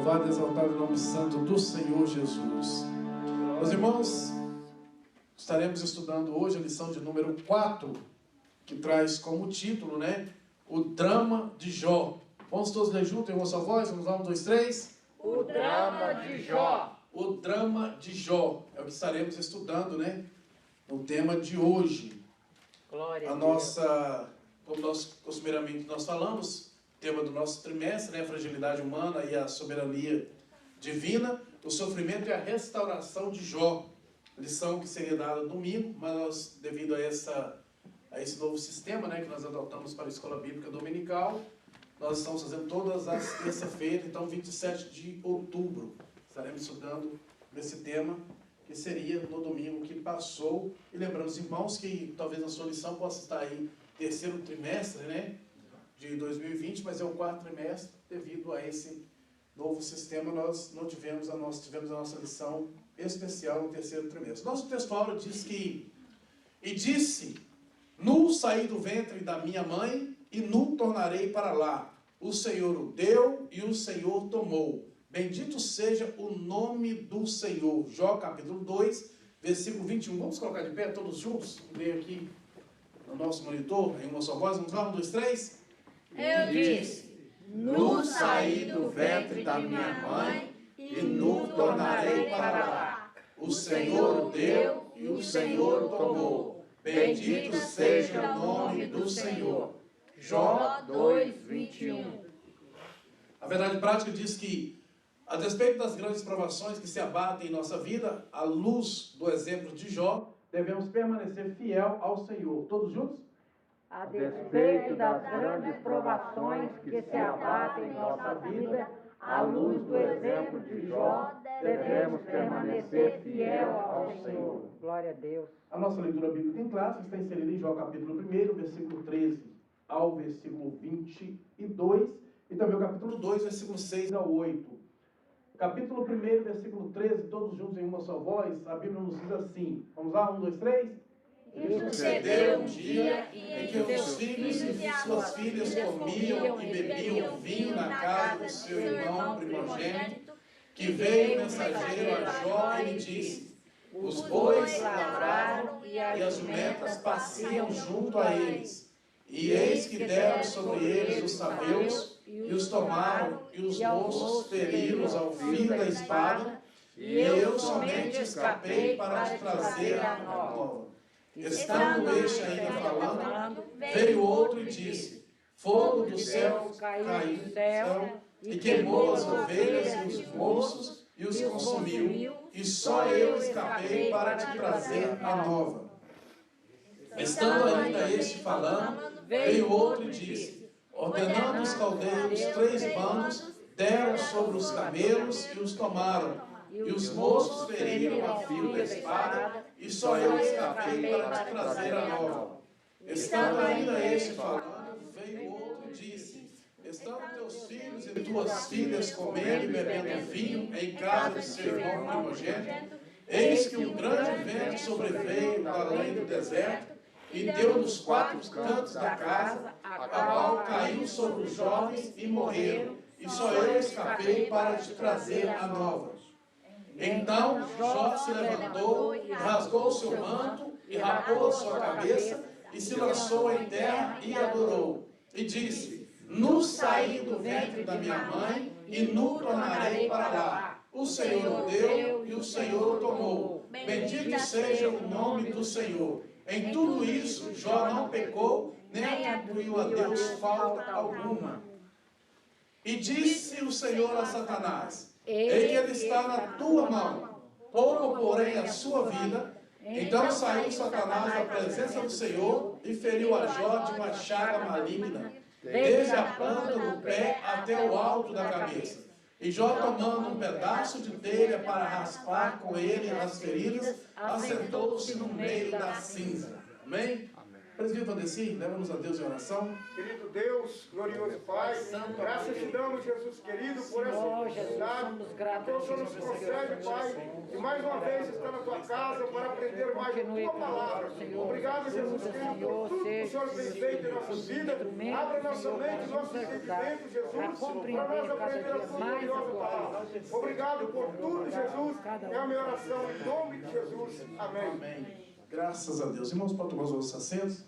Louvado e exaltado o nome santo do Senhor Jesus. Meus irmãos, estaremos estudando hoje a lição de número 4, que traz como título, o drama de Jó. Vamos todos ler junto em uma só voz? Vamos lá, 1, 2, 3. O drama de Jó. O drama de Jó é o que estaremos estudando, no tema de hoje. Glória A nossa, como nós costumeiramente nós falamos, tema do nosso trimestre, a fragilidade humana e a soberania divina, o sofrimento e a restauração de Jó. Lição que seria dada domingo, mas nós, devido a esse novo sistema, que nós adotamos para a escola bíblica dominical, nós estamos fazendo todas as terça-feiras, então 27 de outubro, estaremos estudando nesse tema, que seria no domingo que passou. E lembrando os irmãos que talvez a sua lição possa estar aí terceiro trimestre, de 2020, mas é o quarto trimestre. Devido a esse novo sistema, nós tivemos a nossa lição especial no terceiro trimestre. Nosso textuário diz que: e disse, nu saí do ventre da minha mãe, e nu tornarei para lá. O Senhor o deu, e o Senhor tomou. Bendito seja o nome do Senhor. Jó capítulo 2, versículo 21. Vamos colocar de pé todos juntos? Leio aqui no nosso monitor, em uma só voz. Vamos lá, 1, 2, 3. Eu disse, nu saí do ventre da minha mãe, e nu tornarei para lá. O Senhor o deu, e o Senhor o tomou. Bendito seja o nome do Senhor. Jó 2, 21. A verdade prática diz que, a despeito das grandes provações que se abatem em nossa vida, à luz do exemplo de Jó, devemos permanecer fiel ao Senhor. Todos juntos? A despeito das grandes provações que se abatem em nossa vida, à luz do exemplo de Jó, devemos permanecer fiel ao Senhor. Glória a Deus. A nossa leitura bíblica em classe está inserida em Jó capítulo 1, versículo 13 ao versículo 22, e também o capítulo 2, versículo 6 ao 8. Capítulo 1, versículo 13, todos juntos em uma só voz, a Bíblia nos diz assim. Vamos lá, 1, 2, 3. E sucedeu um dia em que os filhos e suas filhas comiam e bebiam vinho na casa do seu irmão primogênito, que veio mensageiro a Jó e lhe disse: os bois lavraram e as jumentas pasciam junto a eles. E eis que deram sobre eles os sabeus, e os tomaram, e os moços feriram-os ao fio da espada, e eu somente escapei para te trazer a nova. Estando este ainda falando, veio outro e disse: fogo do céu caiu do céu, e queimou as ovelhas e os moços, e os consumiu, e só eu escapei para te trazer a nova. Estando ainda este falando, veio outro e disse: ordenando os caldeiros 3 bandos, deram sobre os camelos e os tomaram, e os moços feriram a fio da espada, e só eu escapei para te trazer a nova. Estando ainda este falando, veio outro e disse: estando teus filhos e tuas filhas comendo e bebendo vinho em casa de seu irmão primogênito, eis que um grande vento sobreveio da além do deserto, e deu nos 4 cantos da casa, a qual caiu sobre os jovens e morreram, e só eu escapei para te trazer a nova. Então Jó se levantou, rasgou o seu manto, e rapou a sua cabeça, e se lançou em terra e adorou. E disse: nu saí do ventre da minha mãe, e nu tornarei para lá. O Senhor o deu, e o Senhor o tomou. Bendito seja o nome do Senhor. Em tudo isso, Jó não pecou, nem atribuiu a Deus falta alguma. E disse o Senhor a Satanás: eis que ele está na tua mão, pouco porém a sua vida. Então saiu Satanás da presença do Senhor e feriu a Jó de uma chaga maligna, desde a planta do pé até o alto da cabeça. E Jó, tomando um pedaço de telha para raspar com ele as feridas, assentou-se no meio da cinza. Amém? Presbítero Valdeci, leva-nos a Deus em oração. Querido Deus, glorioso Pai, graças te damos, Jesus querido, por essa oportunidade. Então, o Senhor nos concede, Pai, e mais uma vez está na tua casa para aprender mais a tua palavra. Obrigado, Jesus querido, por tudo que o Senhor tem feito em nossa vida. Abra nossa mente, nosso entendimento, Jesus, para nós aprender a tua gloriosa palavra. Obrigado por tudo, Jesus. É a minha oração em nome de Jesus. Amém. Amém. Graças a Deus. Irmãos, pode tomar os vossos assentos.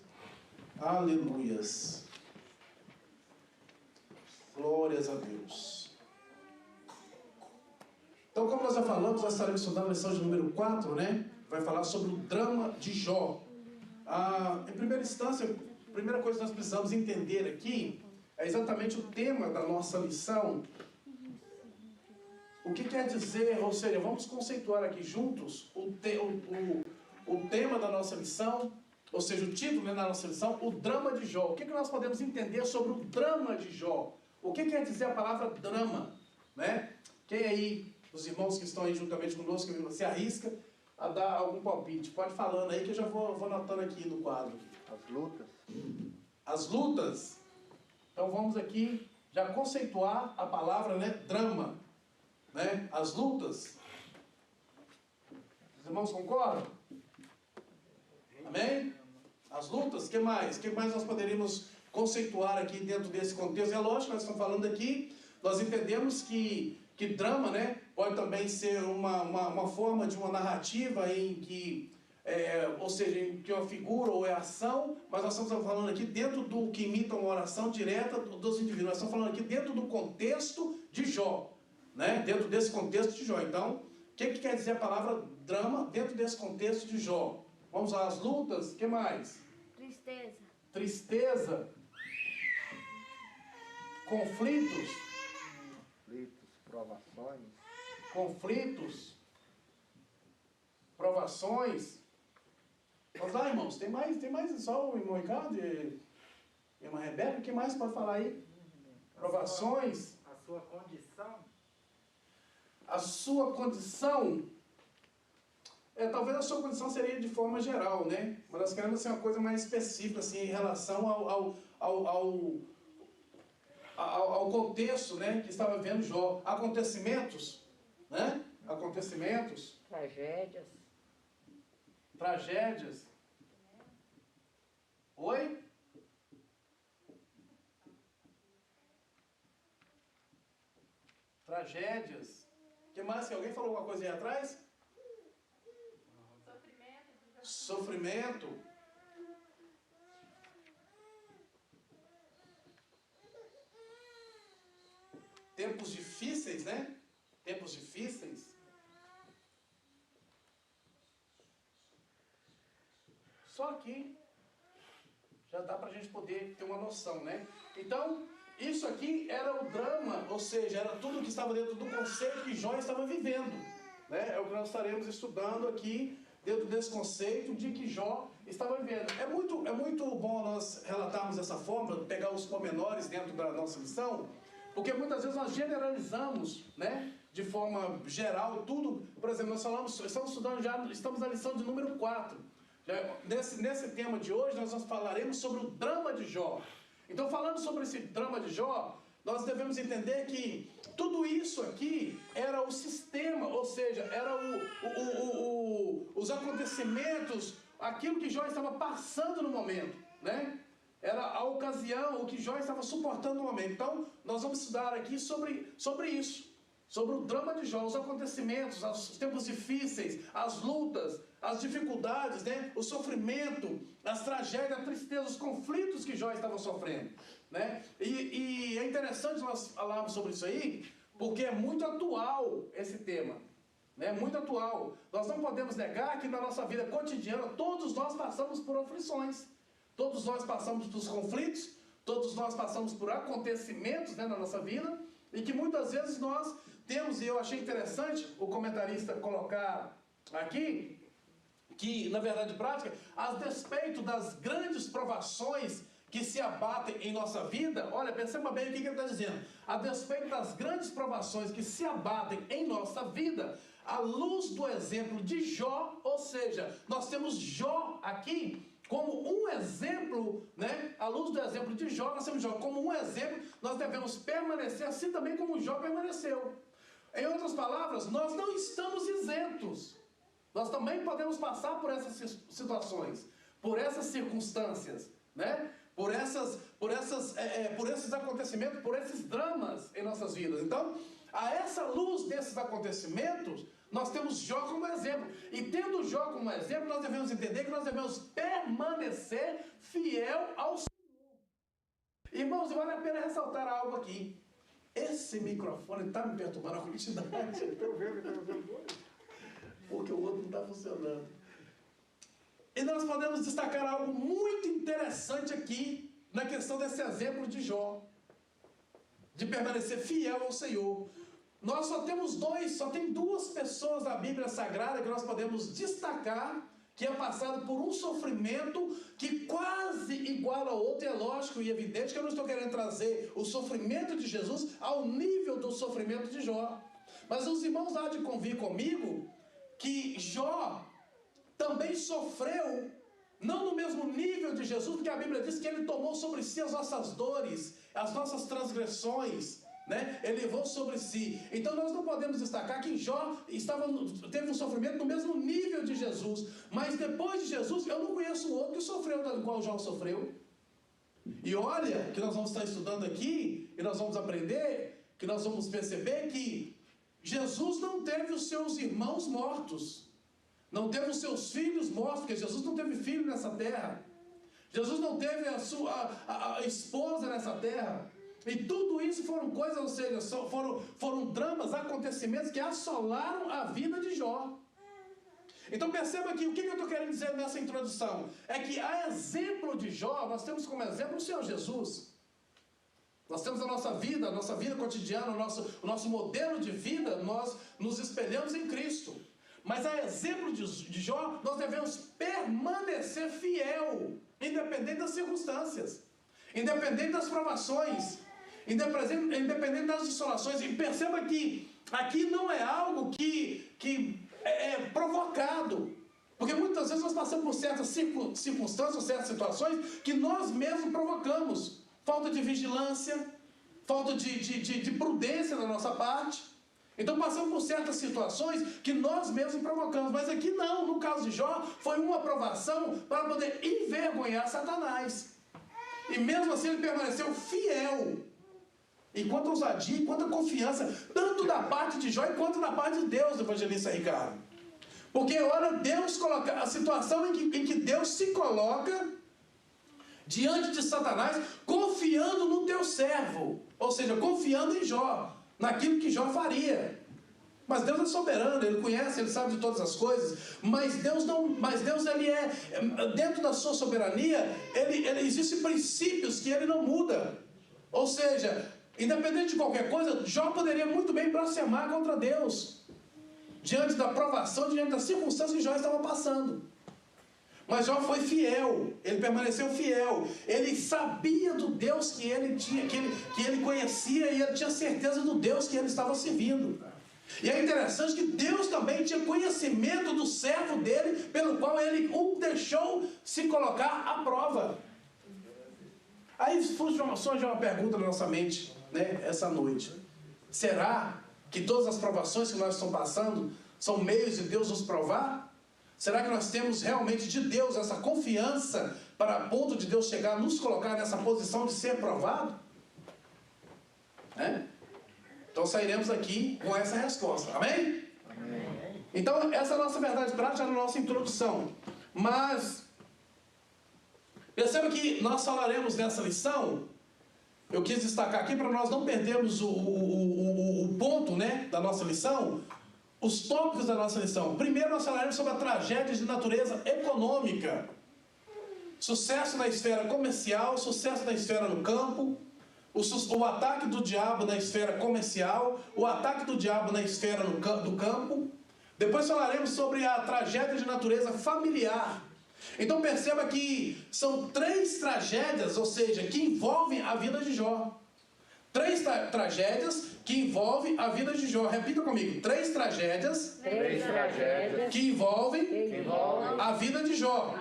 Aleluias. Glórias a Deus. Então, como nós já falamos, nós estaremos estudando a lição de número 4, né? Vai falar sobre o drama de Jó. Em primeira instância, a primeira coisa que nós precisamos entender aqui é exatamente o tema da nossa lição. O que quer dizer, ou seja, vamos conceituar aqui juntos o tema da nossa lição, ou seja, o título da nossa lição, o drama de Jó. O que nós podemos entender sobre o drama de Jó? O que quer dizer a palavra drama? Né? Quem aí, os irmãos que estão aí juntamente conosco, se arrisca a dar algum palpite? Pode falando aí que eu já vou anotando aqui no quadro. As lutas. As lutas. Então vamos aqui já conceituar a palavra, né, drama. Né? As lutas. Os irmãos concordam? Amém? As lutas, o que mais? O que mais nós poderíamos conceituar aqui dentro desse contexto? É lógico, nós estamos falando aqui, nós entendemos que drama, né, pode também ser uma forma de uma narrativa em que, ou seja, em que é uma figura ou é ação, mas nós estamos falando aqui dentro do que imita uma oração direta dos indivíduos. Nós estamos falando aqui dentro do contexto de Jó, né, dentro desse contexto de Jó. Então, o que quer dizer a palavra drama dentro desse contexto de Jó? Vamos lá, as lutas, o que mais? Tristeza. Tristeza. Conflitos. Provações. Conflitos. Provações. Vamos lá, irmãos, tem mais só o irmão Ricardo e a irmã Rebeca, o que mais pode falar aí? Provações. A sua condição. A sua condição. Talvez a sua condição seria de forma geral, né? Mas nós queremos assim, uma coisa mais específica assim, em relação ao contexto, né, que estava vendo Jó. Acontecimentos, né? Acontecimentos. Tragédias. Tragédias. Oi? Tragédias. O que mais? Que alguém falou alguma coisa aí atrás? Sofrimento. Tempos difíceis, né? Tempos difíceis. Só aqui já dá pra gente poder ter uma noção, né? Então, isso aqui era o drama, ou seja, era tudo que estava dentro do conceito que Jó estava vivendo, né? É o que nós estaremos estudando aqui dentro desse conceito de que Jó estava vivendo. É muito bom nós relatarmos dessa forma, pegar os pormenores dentro da nossa lição, porque muitas vezes nós generalizamos, né, de forma geral, tudo. Por exemplo, estamos estudando já, estamos na lição de número 4. Nesse tema de hoje, nós falaremos sobre o drama de Jó. Então, falando sobre esse drama de Jó, nós devemos entender que tudo isso aqui era o sistema, ou seja, era os acontecimentos, aquilo que Jó estava passando no momento, né? Era a ocasião, o que Jó estava suportando no momento. Então, nós vamos estudar aqui sobre isso, sobre o drama de Jó, os acontecimentos, os tempos difíceis, as lutas, as dificuldades, né? O sofrimento, as tragédias, a tristeza, os conflitos que Jó estava sofrendo, né? E é interessante nós falarmos sobre isso aí, porque é muito atual esse tema, né? Muito atual. Nós não podemos negar que na nossa vida cotidiana todos nós passamos por aflições, todos nós passamos por conflitos, todos nós passamos por acontecimentos, né, na nossa vida, e que muitas vezes nós temos, e eu achei interessante o comentarista colocar aqui, que na verdade prática, a despeito das grandes provações que se abatem em nossa vida, olha, perceba bem o que ele está dizendo, a despeito das grandes provações que se abatem em nossa vida, à luz do exemplo de Jó, ou seja, nós temos Jó aqui como um exemplo, né? À luz do exemplo de Jó, nós temos Jó como um exemplo, nós devemos permanecer assim também como Jó permaneceu. Em outras palavras, nós não estamos isentos. Nós também podemos passar por essas situações, por essas circunstâncias, né? Por esses acontecimentos, por esses dramas em nossas vidas. Então, a essa luz desses acontecimentos, nós temos Jó como exemplo. E tendo Jó como exemplo, nós devemos entender que nós devemos permanecer fiel ao Senhor. Irmãos, vale a pena ressaltar algo aqui. Esse microfone está me perturbando a quantidade. Porque o outro não está funcionando. E nós podemos destacar algo muito interessante aqui, na questão desse exemplo de Jó, de permanecer fiel ao Senhor. Nós só tem duas pessoas na Bíblia Sagrada que nós podemos destacar, que é passado por um sofrimento que quase iguala ao outro. É lógico e evidente que eu não estou querendo trazer o sofrimento de Jesus ao nível do sofrimento de Jó. Mas os irmãos há de convir comigo que Jó também sofreu, não no mesmo nível de Jesus, porque a Bíblia diz que ele tomou sobre si as nossas dores, as nossas transgressões, né? Ele levou sobre si. Então nós não podemos destacar que Jó teve um sofrimento no mesmo nível de Jesus, mas depois de Jesus eu não conheço outro que sofreu tal qual Jó sofreu. E olha que nós vamos estar estudando aqui, e nós vamos aprender, que nós vamos perceber que Jesus não teve os seus irmãos mortos, não teve os seus filhos mortos, porque Jesus não teve filho nessa terra. Jesus não teve a sua esposa nessa terra. E tudo isso foram coisas, ou seja, foram dramas, acontecimentos que assolaram a vida de Jó. Então perceba aqui, o que eu estou querendo dizer nessa introdução? É que a exemplo de Jó, nós temos como exemplo o Senhor Jesus. Nós temos a nossa vida cotidiana, o nosso modelo de vida, nós nos espelhamos em Cristo. Mas a exemplo de Jó, nós devemos permanecer fiel, independente das circunstâncias, independente das provações, independente das dissolações. E perceba que aqui não é algo que é provocado, porque muitas vezes nós passamos por certas circunstâncias, certas situações que nós mesmos provocamos. Falta de vigilância, falta de prudência da nossa parte. Então passamos por certas situações que nós mesmos provocamos. Mas aqui não, no caso de Jó, foi uma provação para poder envergonhar Satanás. E mesmo assim ele permaneceu fiel. E quanta ousadia, e quanta confiança, tanto da parte de Jó quanto da parte de Deus, evangelista Ricardo. Porque olha, Deus coloca a situação em que Deus se coloca diante de Satanás, confiando no teu servo. Ou seja, confiando em Jó, naquilo que Jó faria. Mas Deus é soberano, Ele conhece, Ele sabe de todas as coisas. Mas Deus Ele é, dentro da sua soberania, existem princípios que Ele não muda. Ou seja, independente de qualquer coisa, Jó poderia muito bem blasfemar contra Deus, diante da provação, diante das circunstâncias que Jó estava passando. Mas Jó foi fiel, ele permaneceu fiel, ele sabia do Deus que ele tinha, que ele conhecia, e ele tinha certeza do Deus que ele estava servindo. E é interessante que Deus também tinha conhecimento do servo dele, pelo qual ele o deixou se colocar à prova. Aí surge uma pergunta na nossa mente, né, essa noite: será que todas as provações que nós estamos passando são meios de Deus nos provar? Será que nós temos realmente de Deus essa confiança para a ponto de Deus chegar a nos colocar nessa posição de ser provado? Então sairemos aqui com essa resposta. Amém? Amém. Então essa é a nossa verdade prática na nossa introdução. Mas perceba que nós falaremos nessa lição. Eu quis destacar aqui para nós não perdermos o ponto, né, da nossa lição. Os tópicos da nossa lição. Primeiro nós falaremos sobre a tragédia de natureza econômica. Sucesso na esfera comercial, sucesso na esfera no campo, o ataque do diabo na esfera comercial, o ataque do diabo na esfera do campo. Depois falaremos sobre a tragédia de natureza familiar. Então perceba que são 3 tragédias, ou seja, que envolvem a vida de Jó. 3 tragédias que envolvem a vida de Jó. Repita comigo: 3 tragédias que envolvem a vida de Jó.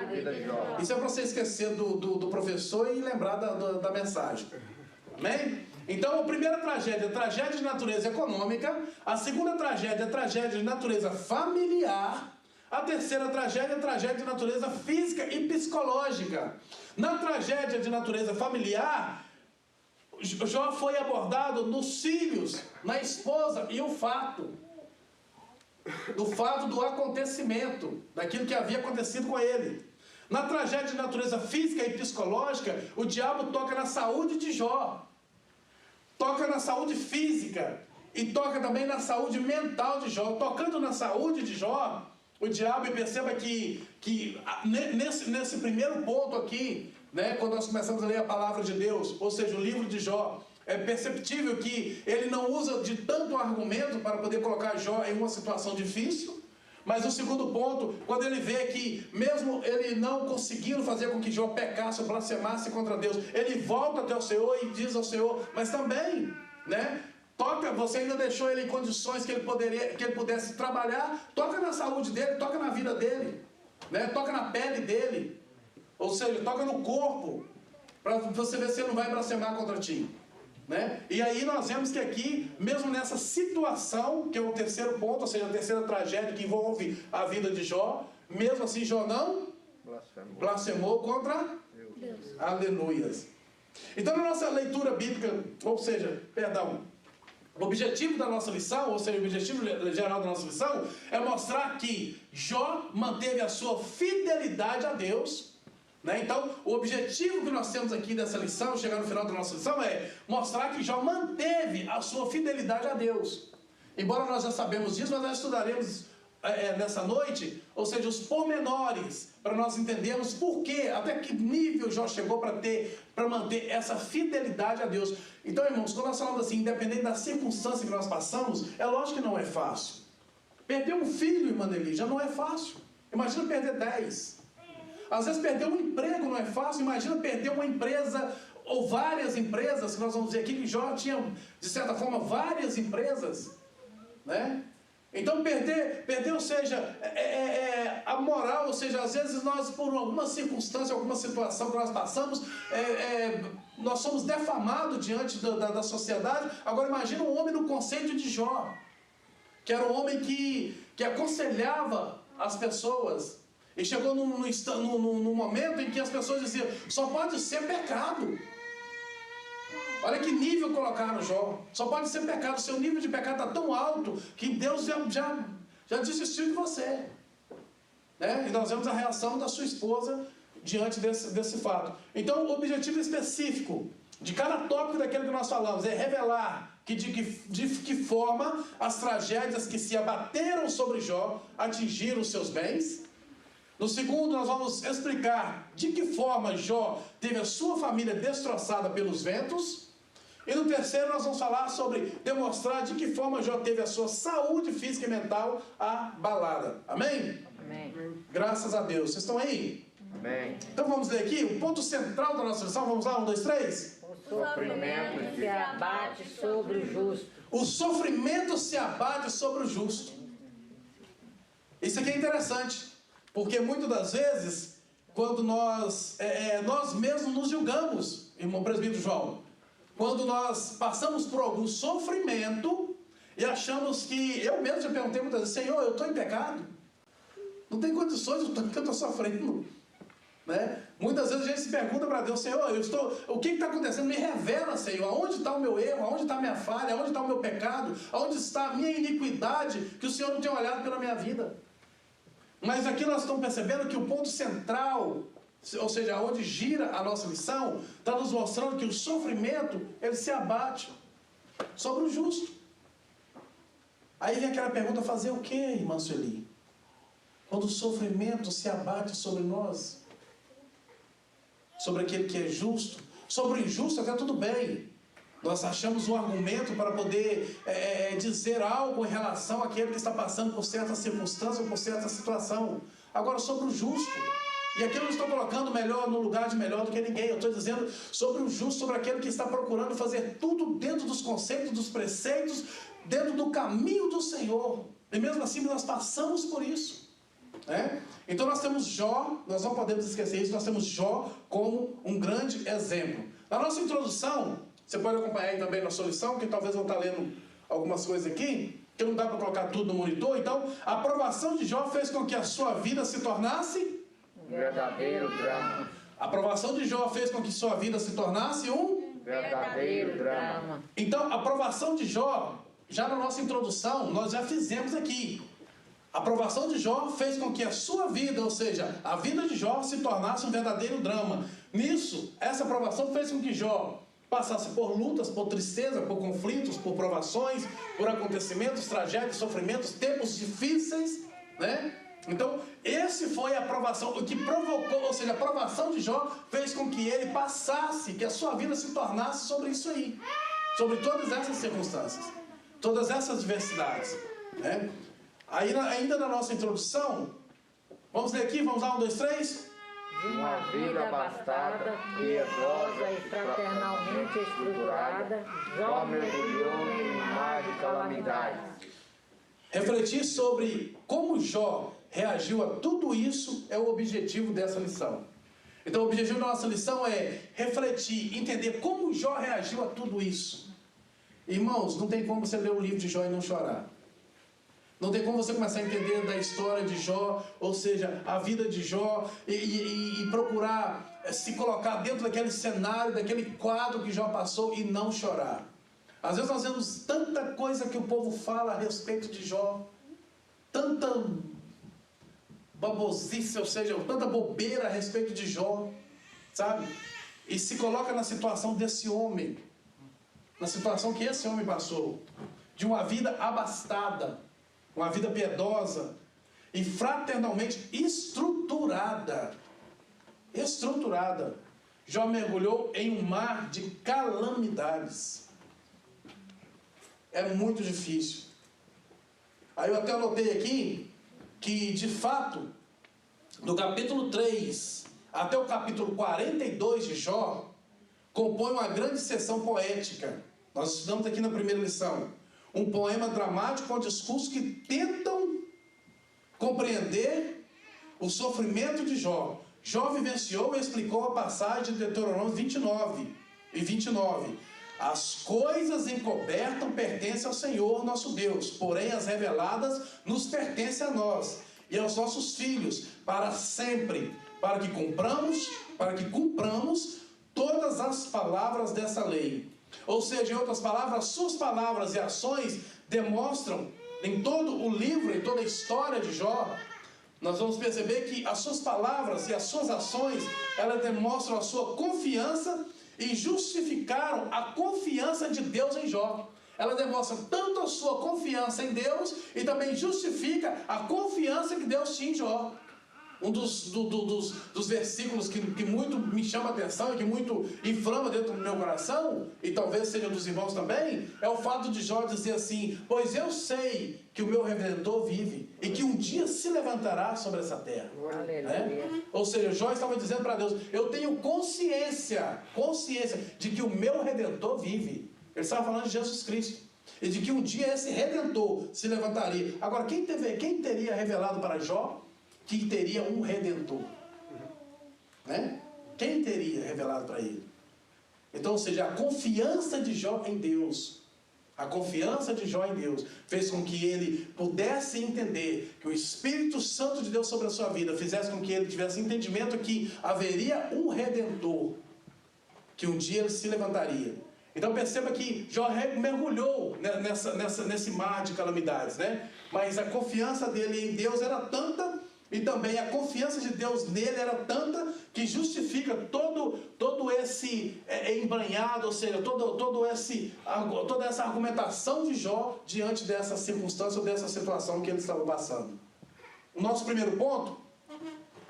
Isso é para você esquecer do professor e lembrar da mensagem. Amém? Então a primeira tragédia é tragédia de natureza econômica. A segunda tragédia é tragédia de natureza familiar. A terceira tragédia é tragédia de natureza física e psicológica. Na tragédia de natureza familiar, Jó foi abordado nos filhos, na esposa e o fato. Do fato do acontecimento, daquilo que havia acontecido com ele. Na tragédia de natureza física e psicológica, o diabo toca na saúde de Jó. Toca na saúde física e toca também na saúde mental de Jó. Tocando na saúde de Jó, o diabo, e perceba que nesse primeiro ponto aqui, né, quando nós começamos a ler a palavra de Deus, ou seja, o livro de Jó, é perceptível que ele não usa de tanto argumento para poder colocar Jó em uma situação difícil. Mas o segundo ponto, quando ele vê que mesmo ele não conseguindo fazer com que Jó pecasse ou blasfemasse contra Deus, ele volta até o Senhor e diz ao Senhor, mas também, né, toca, você ainda deixou ele em condições que ele pudesse trabalhar, toca na saúde dele, toca na vida dele, né, toca na pele dele, ou seja, toca no corpo, para você ver se ele não vai blasfemar contra ti. Né? E aí nós vemos que aqui, mesmo nessa situação, que é o terceiro ponto, ou seja, a terceira tragédia que envolve a vida de Jó, mesmo assim Jó não blasfemou contra Deus. Aleluias. Então na nossa leitura bíblica, ou seja, o objetivo da nossa lição, ou seja, o objetivo geral da nossa lição, é mostrar que Jó manteve a sua fidelidade a Deus. Então, o objetivo que nós temos aqui dessa lição, chegar no final da nossa lição, é mostrar que Jó manteve a sua fidelidade a Deus. Embora nós já sabemos disso, mas nós estudaremos nessa noite, ou seja, os pormenores, para nós entendermos por quê, até que nível Jó chegou para manter essa fidelidade a Deus. Então, irmãos, quando nós falamos assim, independente da circunstância que nós passamos, é lógico que não é fácil. Perder um filho, irmã Eli, já não é fácil. Imagina perder 10. Às vezes perder um emprego não é fácil. Imagina perder uma empresa ou várias empresas, que nós vamos dizer aqui que Jó tinha, de certa forma, várias empresas, né? Então perder, ou seja, a moral, ou seja, às vezes nós, por alguma circunstância, alguma situação que nós passamos, nós somos defamados diante da sociedade. Agora imagina um homem no conceito de Jó, que era um homem que aconselhava as pessoas. E chegou num momento em que as pessoas diziam, só pode ser pecado. Olha que nível colocaram Jó. Só pode ser pecado. Seu nível de pecado está tão alto que Deus já desistiu de você. Né? E nós vemos a reação da sua esposa diante desse fato. Então, o objetivo específico de cada tópico daquilo que nós falamos é revelar de que forma as tragédias que se abateram sobre Jó atingiram os seus bens. No segundo, nós vamos explicar de que forma Jó teve a sua família destroçada pelos ventos. E no terceiro, nós vamos falar sobre demonstrar de que forma Jó teve a sua saúde física e mental abalada. Amém? Amém. Graças a Deus. Vocês estão aí? Amém. Então vamos ler aqui o ponto central da nossa lição. Vamos lá, 1, 2, 3. O sofrimento se abate sobre o justo. O sofrimento se abate sobre o justo. Isso aqui é interessante. Porque muitas das vezes, quando nós mesmos nos julgamos, irmão presbítero João, quando nós passamos por algum sofrimento e achamos que, eu mesmo já perguntei muitas vezes, Senhor, eu estou em pecado? Não tem condições do tanto que eu estou sofrendo. Né? Muitas vezes a gente se pergunta para Deus, Senhor, o que está acontecendo? Me revela, Senhor, aonde está o meu erro, aonde está a minha falha, aonde está o meu pecado, aonde está a minha iniquidade, que o Senhor não tem olhado pela minha vida. Mas aqui nós estamos percebendo que o ponto central, ou seja, onde gira a nossa lição, está nos mostrando que o sofrimento, ele se abate sobre o justo. Aí vem aquela pergunta, fazer o que, irmã Sueli? Quando o sofrimento se abate sobre nós, sobre aquele que é justo, sobre o injusto até tudo bem. Nós achamos um argumento para poder dizer algo em relação àquele que está passando por certa circunstância ou por certa situação. Agora, sobre o justo, e aqui eu não estou colocando melhor no lugar de melhor do que ninguém, eu estou dizendo sobre o justo, sobre aquele que está procurando fazer tudo dentro dos conceitos, dos preceitos, dentro do caminho do Senhor. E mesmo assim nós passamos por isso. Né? Então nós temos Jó, nós não podemos esquecer isso, nós temos Jó como um grande exemplo. Na nossa introdução, você pode acompanhar aí também na sua lição, que talvez eu vou estar lendo algumas coisas aqui, que não dá para colocar tudo no monitor. Então, a aprovação de Jó fez com que a sua vida se tornasse um verdadeiro drama. A aprovação de Jó fez com que sua vida se tornasse um verdadeiro drama. Então, a provação de Jó, já na nossa introdução, nós já fizemos aqui. A provação de Jó fez com que a sua vida, ou seja, a vida de Jó, se tornasse um verdadeiro drama. Nisso, essa provação fez com que Jó passasse por lutas, por tristeza, por conflitos, por provações, por acontecimentos, tragédias, sofrimentos, tempos difíceis, né? Então, esse foi a provação, o que provocou, ou seja, a provação de Jó fez com que ele passasse, que a sua vida se tornasse sobre isso aí, sobre todas essas circunstâncias, todas essas diversidades, né? Aí, ainda na nossa introdução, vamos ler aqui, vamos lá, 1, 2, 3. De uma vida abastada, piedosa e fraternalmente estruturada, Jó mergulhou em um mar de calamidades. Refletir sobre como Jó reagiu a tudo isso é o objetivo dessa lição. Então, o objetivo da nossa lição é refletir, entender como Jó reagiu a tudo isso. Irmãos, não tem como você ler o livro de Jó e não chorar. Não tem como você começar a entender da história de Jó, ou seja, a vida de Jó, e procurar se colocar dentro daquele cenário, daquele quadro que Jó passou e não chorar. Às vezes nós vemos tanta coisa que o povo fala a respeito de Jó, tanta babosice, ou seja, tanta bobeira a respeito de Jó, sabe? E se coloca na situação desse homem, na situação que esse homem passou, de uma vida abastada, uma vida piedosa e fraternalmente estruturada. Estruturada. Jó mergulhou em um mar de calamidades. É muito difícil. Aí eu até anotei aqui que, de fato, do capítulo 3 até o capítulo 42 de Jó, compõe uma grande seção poética. Nós estudamos aqui na primeira lição. Um poema dramático com discursos que tentam compreender o sofrimento de Jó. Jó vivenciou e explicou a passagem de Deuteronômio 29 e 29. As coisas encobertas pertencem ao Senhor nosso Deus, porém as reveladas nos pertencem a nós e aos nossos filhos para sempre, para que cumpramos todas as palavras dessa lei. Ou seja, em outras palavras, suas palavras e ações demonstram, em todo o livro, em toda a história de Jó, nós vamos perceber que as suas palavras e as suas ações, elas demonstram a sua confiança e justificaram a confiança de Deus em Jó. Ela demonstra tanto a sua confiança em Deus e também justifica a confiança que Deus tinha em Jó. Um dos versículos que muito me chama a atenção e que muito inflama dentro do meu coração, e talvez seja dos irmãos também, é o fato de Jó dizer assim: pois eu sei que o meu Redentor vive e que um dia se levantará sobre essa terra. Né? Ou seja, Jó estava dizendo para Deus: eu tenho consciência de que o meu Redentor vive. Ele estava falando de Jesus Cristo e de que um dia esse Redentor se levantaria. Agora, quem teria revelado para Jó que teria um Redentor? Né? Quem teria revelado para ele? Então, ou seja, a confiança de Jó em Deus, a confiança de Jó em Deus fez com que ele pudesse entender que o Espírito Santo de Deus sobre a sua vida fizesse com que ele tivesse entendimento que haveria um Redentor, que um dia ele se levantaria. Então perceba que Jó mergulhou nesse mar de calamidades, né? Mas a confiança dele em Deus era tanta, e também a confiança de Deus nele era tanta, que justifica todo esse embranhado, ou seja, toda essa argumentação de Jó diante dessa circunstância ou dessa situação que ele estava passando. O nosso primeiro ponto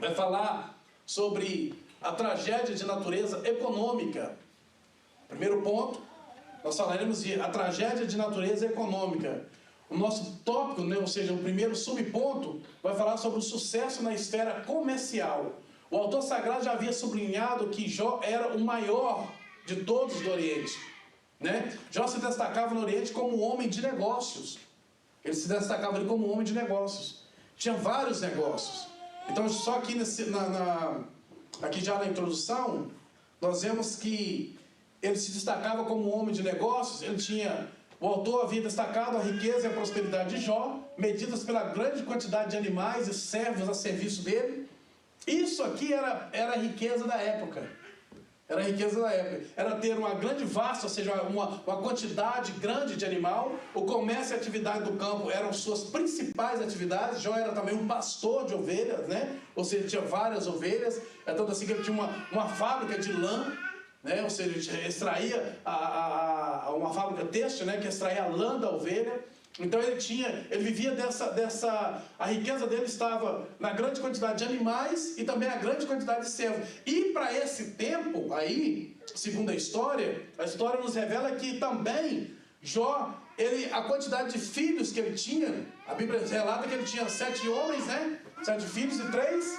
vai falar sobre a tragédia de natureza econômica. Primeiro ponto, nós falaremos de a tragédia de natureza econômica. O nosso tópico, né, ou seja, o primeiro subponto, vai falar sobre o sucesso na esfera comercial. O autor sagrado já havia sublinhado que Jó era o maior de todos do Oriente. Né? Jó se destacava no Oriente como um homem de negócios. Ele se destacava ali como um homem de negócios. Tinha vários negócios. Então, só aqui, aqui já na introdução, nós vemos que ele se destacava como um homem de negócios. O autor havia destacado a riqueza e a prosperidade de Jó, medidas pela grande quantidade de animais e servos a serviço dele. Isso aqui era a riqueza da época. Era a riqueza da época. Era ter uma grande vasta, ou seja, uma quantidade grande de animal. O comércio e a atividade do campo eram suas principais atividades. Jó era também um pastor de ovelhas, né? Ou seja, ele tinha várias ovelhas. É tanto assim que ele tinha uma fábrica de lã, né? Ou seja, ele extraía uma fábrica têxtil, né? Que extraía a lã da ovelha. Então ele vivia a riqueza dele estava na grande quantidade de animais e também a grande quantidade de servos. E para esse tempo aí, segundo a história nos revela que também Jó, a quantidade de filhos que ele tinha, a Bíblia relata que ele tinha 7 homens, né? 7 filhos e 3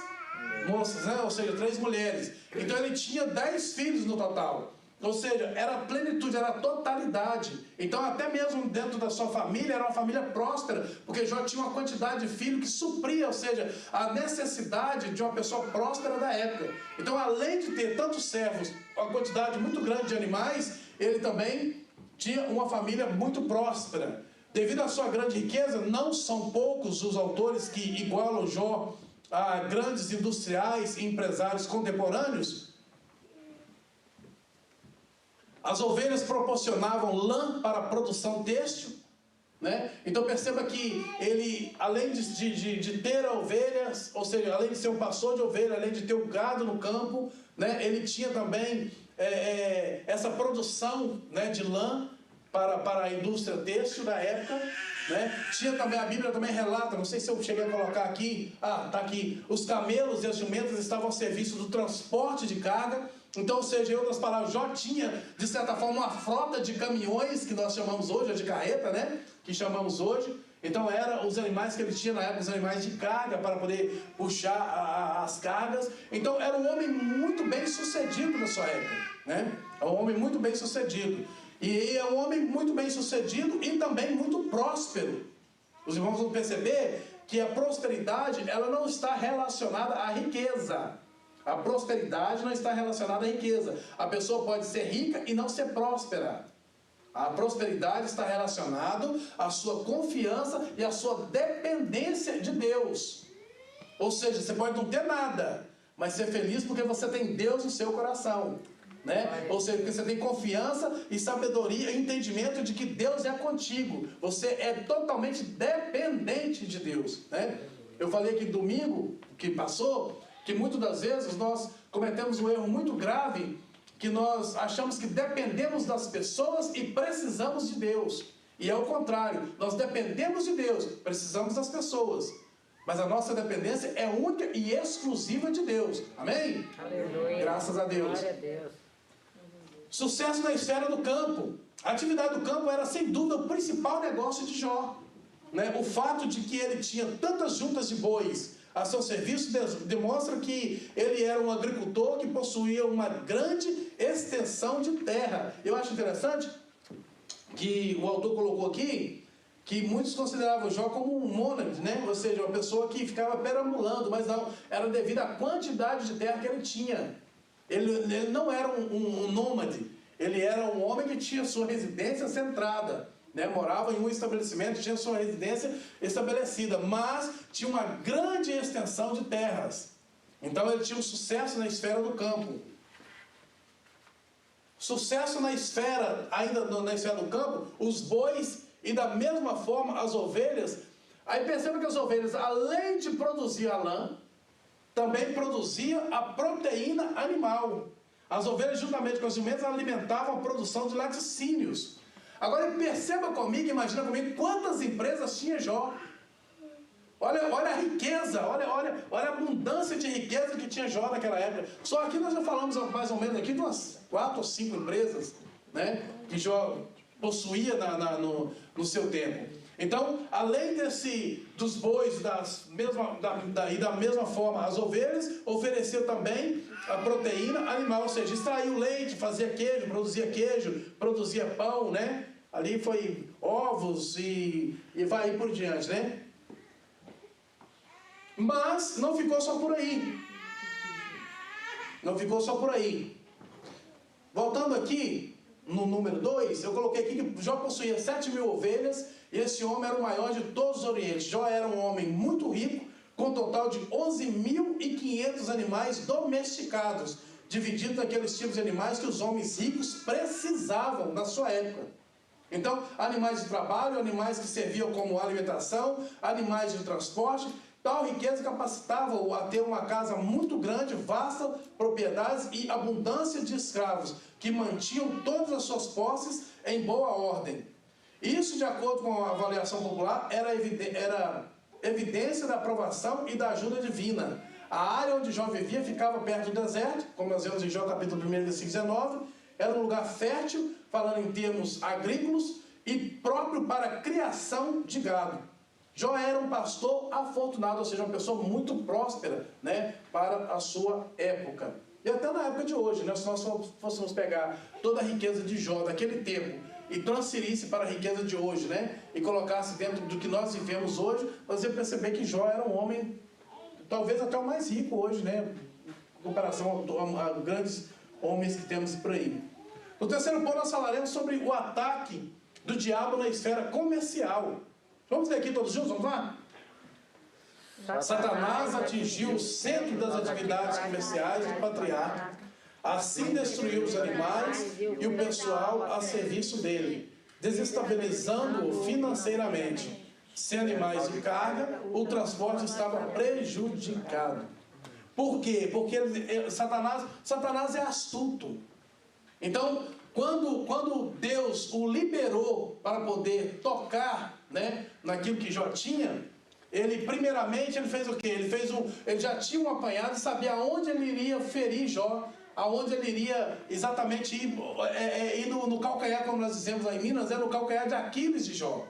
moças, né? Ou seja, 3 mulheres. Então ele tinha 10 filhos no total. Ou seja, era a plenitude, era a totalidade. Então até mesmo dentro da sua família, era uma família próspera, porque Jó tinha uma quantidade de filhos que supria, ou seja, a necessidade de uma pessoa próspera da época. Então além de ter tantos servos, uma quantidade muito grande de animais, ele também tinha uma família muito próspera. Devido à sua grande riqueza, não são poucos os autores que igualam Jó a grandes industriais e empresários contemporâneos. As ovelhas proporcionavam lã para a produção têxtil, né? Então perceba que ele, além de ter ovelhas, ou seja, além de ser um pastor de ovelha, além de ter o gado no campo, né? Ele tinha também essa produção, né, de lã para a indústria têxtil da época, né? Tinha também, a Bíblia também relata, não sei se eu cheguei a colocar aqui, está aqui, os camelos e as jumentas estavam a serviço do transporte de carga. Então, ou seja, em outras palavras, Jó tinha, de certa forma, uma frota de caminhões, que nós chamamos hoje, de carreta, né? Que chamamos hoje. Então, eram os animais que ele tinha na época, os animais de carga, para poder puxar as cargas. Então, era um homem muito bem sucedido na sua época, né? É um homem muito bem sucedido. E é um homem muito bem sucedido e também muito próspero. Os irmãos vão perceber que a prosperidade, ela não está relacionada à riqueza. A prosperidade não está relacionada à riqueza. A pessoa pode ser rica e não ser próspera. A prosperidade está relacionada à sua confiança e à sua dependência de Deus. Ou seja, você pode não ter nada, mas ser feliz porque você tem Deus no seu coração, né? Ou seja, porque você tem confiança e sabedoria e entendimento de que Deus é contigo. Você é totalmente dependente de Deus, né? Eu falei aqui domingo que passou que muitas das vezes nós cometemos um erro muito grave, que nós achamos que dependemos das pessoas e precisamos de Deus. E é o contrário, nós dependemos de Deus, precisamos das pessoas. Mas a nossa dependência é única e exclusiva de Deus. Amém? Aleluia. Graças a Deus. Glória a Deus. Sucesso na esfera do campo. A atividade do campo era sem dúvida o principal negócio de Jó, né? O fato de que ele tinha tantas juntas de bois a seu serviço demonstra que ele era um agricultor que possuía uma grande extensão de terra. Eu acho interessante que o autor colocou aqui que muitos consideravam Jó como um mônade, né? Ou seja, uma pessoa que ficava perambulando, mas não, era devido à quantidade de terra que ele tinha. Ele não era um nômade, ele era um homem que tinha sua residência centrada, né? Morava em um estabelecimento, tinha sua residência estabelecida, mas tinha uma grande extensão de terras. Então ele tinha um sucesso na esfera do campo. Sucesso na esfera, ainda na esfera do campo, os bois e da mesma forma as ovelhas. Aí perceba que as ovelhas, além de produzir a lã, também produzia a proteína animal. As ovelhas, juntamente com os jumentos, alimentavam a produção de laticínios. Agora perceba comigo, imagina comigo, quantas empresas tinha Jó. Olha a riqueza, olha a abundância de riqueza que tinha Jó naquela época. Só aqui nós já falamos mais ou menos aqui de umas 4 ou 5 empresas, né, que Jó possuía no seu tempo. Então, além dos bois e da mesma forma as ovelhas, ofereceu também a proteína animal, ou seja, extraía o leite, fazia queijo, produzia pão, né? Ali foi ovos e vai por diante, né? Mas não ficou só por aí. Não ficou só por aí. Voltando aqui, no número 2, eu coloquei aqui que Jó possuía 7.000 ovelhas, e esse homem era o maior de todos os orientes. Jó era um homem muito rico, com um total de 11.500 animais domesticados. dividido naqueles tipos de animais que os homens ricos precisavam na sua época. Então, animais de trabalho, animais que serviam como alimentação, animais de transporte. Tal riqueza capacitava-o a ter uma casa muito grande, vasta propriedades e abundância de escravos, que mantinham todas as suas posses em boa ordem. Isso, de acordo com a avaliação popular, era evidência da aprovação e da ajuda divina. A área onde Jó vivia ficava perto do deserto, como nós vemos em Jó capítulo 1, versículo 19, era um lugar fértil, falando em termos agrícolas, e próprio para a criação de gado. Jó era um pastor afortunado, ou seja, uma pessoa muito próspera, né, para a sua época. E até na época de hoje, né, se nós fôssemos pegar toda a riqueza de Jó daquele tempo e transferisse para a riqueza de hoje, né, e colocasse dentro do que nós vivemos hoje, você ia perceber que Jó era um homem, talvez até o mais rico hoje, né, em comparação a grandes homens que temos por aí. No terceiro ponto, nós falaremos sobre o ataque do diabo na esfera comercial. Vamos ler aqui todos juntos, vamos lá? Satanás atingiu o centro das atividades comerciais do patriarca, assim destruiu os animais e o pessoal a serviço dele, desestabilizando-o financeiramente. Sem animais de carga, o transporte estava prejudicado. Por quê? Porque Satanás é astuto. Então, quando Deus o liberou para poder tocar, né, naquilo que Jó tinha, primeiramente ele fez o quê? Ele já tinha um apanhado e sabia aonde ele iria ferir Jó, aonde ele iria exatamente ir no calcanhar, como nós dizemos lá em Minas, no calcanhar de Aquiles de Jó.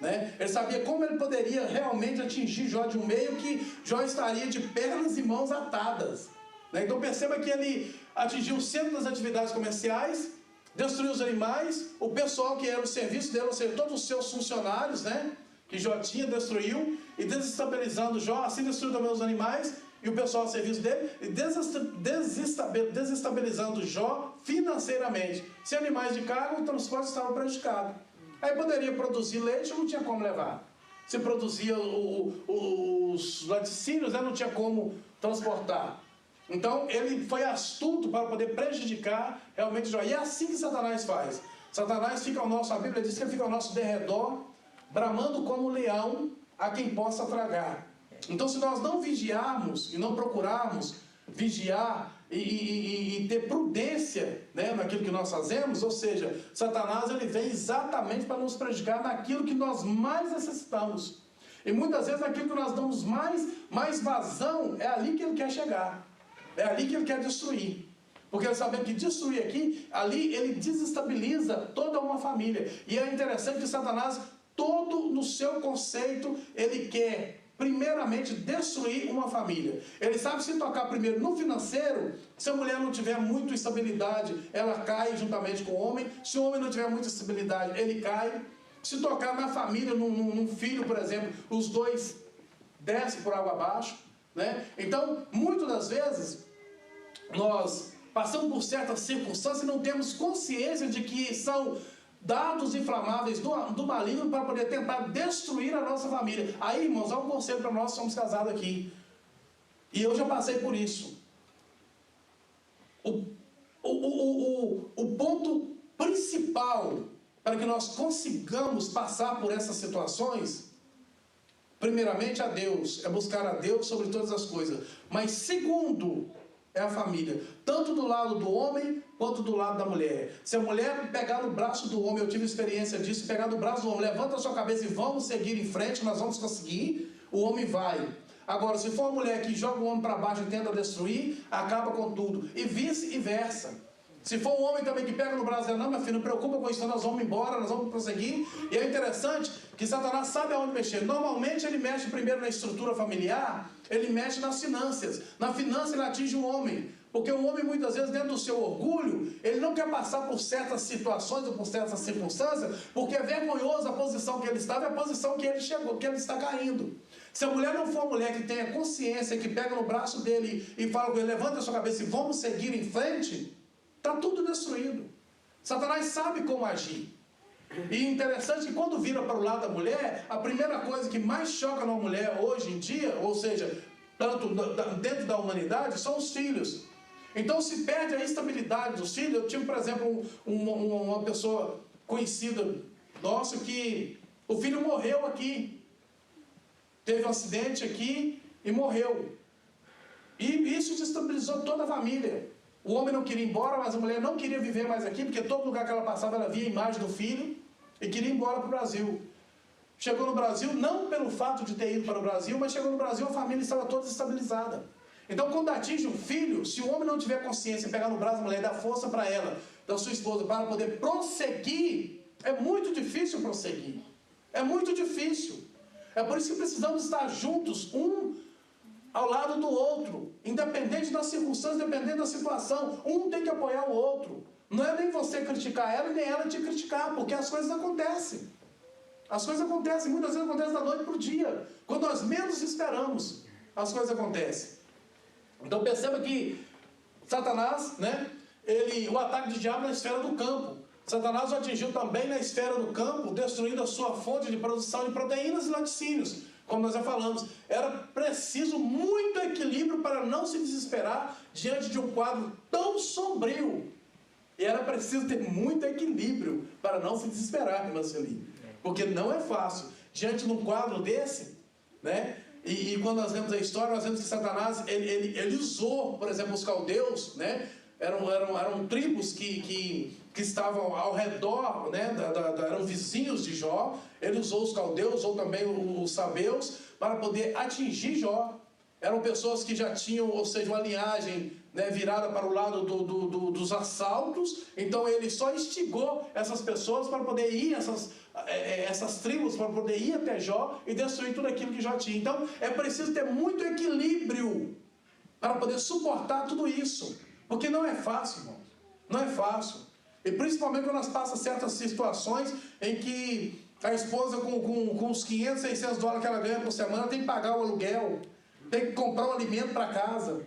Né? Ele sabia como ele poderia realmente atingir Jó de um meio que Jó estaria de pernas e mãos atadas. Né? Então perceba que ele atingiu o centro das atividades comerciais, destruiu os animais, o pessoal que era o serviço dele, ou seja, todos os seus funcionários, né, que Jó tinha, destruiu, e desestabilizando Jó, assim destruiu também os animais e o pessoal ao serviço dele, e desestabilizando Jó financeiramente. Sem animais de carga, o transporte estava prejudicado. Aí poderia produzir leite, não tinha como levar. Se produzia os laticínios, né, não tinha como transportar. Então, ele foi astuto para poder prejudicar realmente Jó. E é assim que Satanás faz. Satanás fica a Bíblia diz que ele fica ao nosso derredor, bramando como um leão a quem possa tragar. Então, se nós não vigiarmos e não procurarmos vigiar e ter prudência, né, naquilo que nós fazemos, ou seja, Satanás ele vem exatamente para nos prejudicar naquilo que nós mais necessitamos. E muitas vezes naquilo que nós damos mais vazão, é ali que ele quer chegar. É ali que ele quer destruir. Porque ele sabe que destruir aqui, ali ele desestabiliza toda uma família. E é interessante que Satanás, todo no seu conceito, ele quer primeiramente destruir uma família. Ele sabe se tocar primeiro no financeiro, se a mulher não tiver muita estabilidade, ela cai juntamente com o homem. Se o homem não tiver muita estabilidade, ele cai. Se tocar na família, num filho, por exemplo, os dois descem por água abaixo. Né? Então, muitas das vezes, nós passamos por certas circunstâncias e não temos consciência de que são dados inflamáveis do maligno para poder tentar destruir a nossa família. Aí, irmãos, há um conselho para nós que somos casados aqui. E eu já passei por isso. O ponto principal para que nós consigamos passar por essas situações, primeiramente a Deus, é buscar a Deus sobre todas as coisas. Mas segundo, é a família. Tanto do lado do homem, quanto do lado da mulher. Se a mulher pegar no braço do homem, eu tive experiência disso, pegar no braço do homem, levanta a sua cabeça e vamos seguir em frente, nós vamos conseguir, o homem vai. Agora, se for uma mulher que joga o homem para baixo e tenta destruir, acaba com tudo. E vice-versa. Se for um homem também que pega no braço dela, não, meu filho, não preocupa com isso, nós vamos embora, nós vamos prosseguir. E é interessante que Satanás sabe aonde mexer. Normalmente ele mexe primeiro na estrutura familiar, ele mexe nas finanças. Na finança ele atinge o homem. Porque o homem muitas vezes, dentro do seu orgulho, ele não quer passar por certas situações ou por certas circunstâncias, porque é vergonhoso a posição que ele estava e a posição que ele chegou, que ele está caindo. Se a mulher não for uma mulher que tenha consciência, que pega no braço dele e fala com ele, levanta a sua cabeça e vamos seguir em frente, está tudo destruído. Satanás sabe como agir. E interessante que quando vira para o lado da mulher, a primeira coisa que mais choca na mulher hoje em dia, ou seja, tanto dentro da humanidade, são os filhos. Então se perde a estabilidade dos filhos. Eu tive, por exemplo, uma pessoa conhecida nossa que o filho morreu aqui. Teve um acidente aqui e morreu. E isso desestabilizou toda a família. O homem não queria ir embora, mas a mulher não queria viver mais aqui, porque todo lugar que ela passava, ela via a imagem do filho e queria ir embora para o Brasil. Chegou no Brasil, não pelo fato de ter ido para o Brasil, mas chegou no Brasil, a família estava toda estabilizada. Então, quando atinge um filho, se o homem não tiver consciência, pegar no braço da mulher, dar força para ela, da sua esposa, para poder prosseguir, é muito difícil prosseguir. É muito difícil. É por isso que precisamos estar juntos, um ao lado do outro, independente das circunstâncias, independente da situação. Um tem que apoiar o outro. Não é nem você criticar ela, nem ela te criticar, porque as coisas acontecem. As coisas acontecem, muitas vezes acontecem da noite para o dia. Quando nós menos esperamos, as coisas acontecem. Então perceba que Satanás, né, o ataque do diabo na esfera do campo. Satanás o atingiu também na esfera do campo, destruindo a sua fonte de produção de proteínas e laticínios. Como nós já falamos, era preciso muito equilíbrio para não se desesperar diante de um quadro tão sombrio. E era preciso ter muito equilíbrio para não se desesperar, irmã Celi. Porque não é fácil. Diante de um quadro desse, né? E quando nós lemos a história, nós vemos que Satanás, ele usou, por exemplo, os caldeus, né? Eram tribos que estavam ao redor, né? Eram vizinhos de Jó. Ele usou os caldeus, usou também os sabeus, para poder atingir Jó. Eram pessoas que já tinham, ou seja, uma linhagem, né, virada para o lado dos assaltos. Então ele só instigou essas pessoas para poder ir, essas tribos, para poder ir até Jó e destruir tudo aquilo que Jó tinha. Então é preciso ter muito equilíbrio para poder suportar tudo isso. Porque não é fácil, irmãos. Não é fácil. E principalmente quando nós passamos certas situações em que a esposa com os 500, 600 dólares que ela ganha por semana tem que pagar o aluguel, tem que comprar um alimento para casa.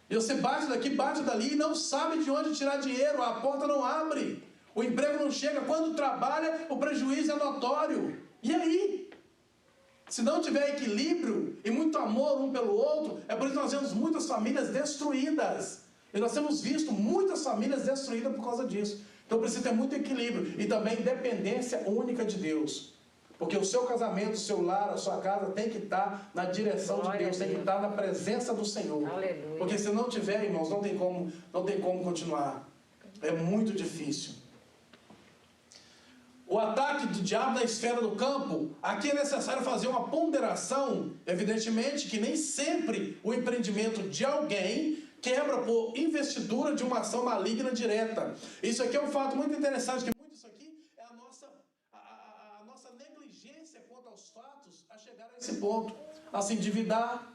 E você bate daqui, bate dali e não sabe de onde tirar dinheiro, a porta não abre, o emprego não chega, quando trabalha o prejuízo é notório. E aí? Se não tiver equilíbrio e muito amor um pelo outro, é por isso que nós vemos muitas famílias destruídas. E nós temos visto muitas famílias destruídas por causa disso. Então precisa ter muito equilíbrio e também dependência única de Deus. Porque o seu casamento, o seu lar, a sua casa tem que estar na direção de Deus, tem que estar na presença do Senhor. Aleluia. Porque se não tiver, irmãos, não tem como continuar. É muito difícil. O ataque do diabo na esfera do campo, aqui é necessário fazer uma ponderação, evidentemente que nem sempre o empreendimento de alguém quebra por investidura de uma ação maligna direta. Isso aqui é um fato muito interessante, que muito isso aqui é a nossa negligência quanto aos fatos a chegar a esse ponto, a se endividar.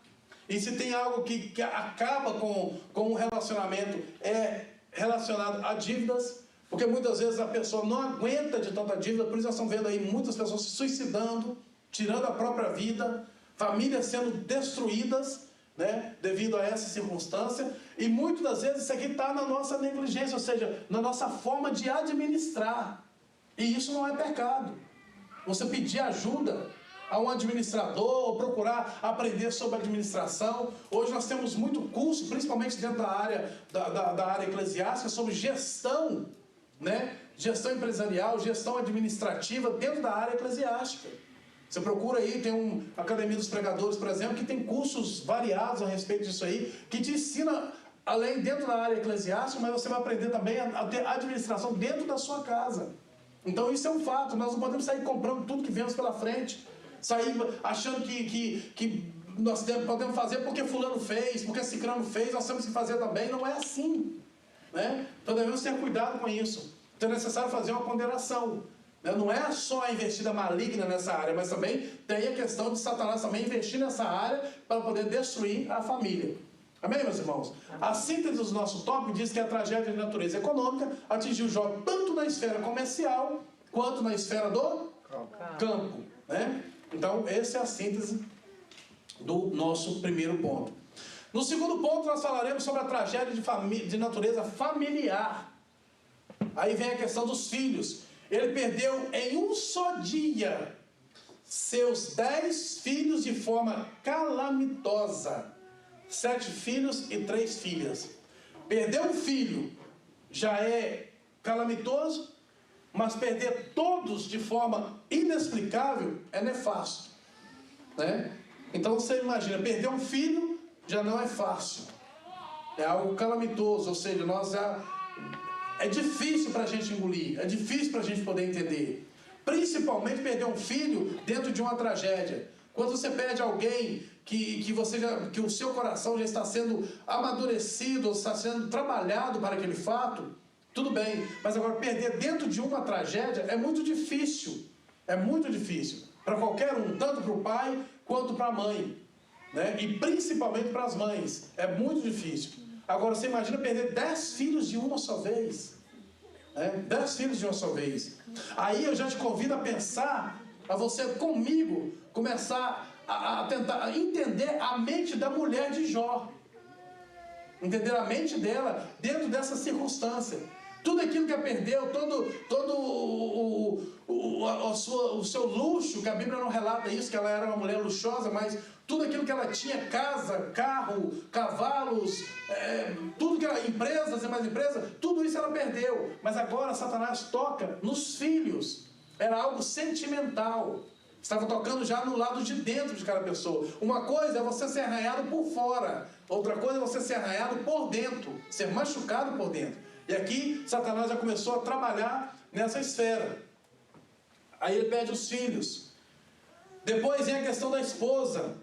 E se tem algo que acaba com um relacionamento, é relacionado a dívidas, porque muitas vezes a pessoa não aguenta de tanta dívida, por isso nós estamos vendo aí muitas pessoas se suicidando, tirando a própria vida, famílias sendo destruídas, né, devido a essa circunstância, e muitas das vezes isso aqui está na nossa negligência, ou seja, na nossa forma de administrar, e isso não é pecado. Você pedir ajuda a um administrador, ou procurar aprender sobre administração. Hoje nós temos muito curso, principalmente dentro da área eclesiástica, sobre gestão, né, gestão empresarial, gestão administrativa dentro da área eclesiástica. Você procura aí, tem a Academia dos Pregadores, por exemplo, que tem cursos variados a respeito disso aí, que te ensina, além dentro da área eclesiástica, mas você vai aprender também a ter administração dentro da sua casa. Então isso é um fato, nós não podemos sair comprando tudo que vemos pela frente, sair achando que nós podemos fazer porque fulano fez, porque ciclano fez, nós temos que fazer também. Não é assim, né? Então devemos ter cuidado com isso. Então é necessário fazer uma ponderação. Não é só a investida maligna nessa área, mas também tem a questão de Satanás também investir nessa área para poder destruir a família. Amém, meus irmãos? A síntese do nosso tópico diz que a tragédia de natureza econômica atingiu Jó tanto na esfera comercial quanto na esfera do campo, né? Então, essa é a síntese do nosso primeiro ponto. No segundo ponto, nós falaremos sobre a tragédia de natureza familiar. Aí vem a questão dos filhos. Ele perdeu em um só dia seus 10 filhos de forma calamitosa. 7 filhos e 3 filhas. Perder um filho já é calamitoso, mas perder todos de forma inexplicável é nefasto, né? Então você imagina, perder um filho já não é fácil, é algo calamitoso, ou seja, é difícil para a gente engolir, é difícil para a gente poder entender. Principalmente perder um filho dentro de uma tragédia. Quando você perde alguém que o seu coração já está sendo amadurecido, ou está sendo trabalhado para aquele fato, tudo bem. Mas agora perder dentro de uma tragédia é muito difícil. É muito difícil. Para qualquer um, tanto para o pai quanto para a mãe, né? E principalmente para as mães. É muito difícil. Agora você imagina perder 10 filhos de uma só vez. 10 filhos de uma só vez. Aí eu já te convido a pensar, a você comigo começar a tentar entender a mente da mulher de Jó. Entender a mente dela dentro dessa circunstância. Tudo aquilo que ela perdeu, todo o seu luxo, que a Bíblia não relata isso, que ela era uma mulher luxuosa, mas tudo aquilo que ela tinha, casa, carro, cavalos, tudo que ela, empresas e mais empresas, tudo isso ela perdeu. Mas agora Satanás toca nos filhos. Era algo sentimental. Estava tocando já no lado de dentro de cada pessoa. Uma coisa é você ser arranhado por fora. Outra coisa é você ser arranhado por dentro. Ser machucado por dentro. E aqui Satanás já começou a trabalhar nessa esfera. Aí ele perde os filhos. Depois vem a questão da esposa.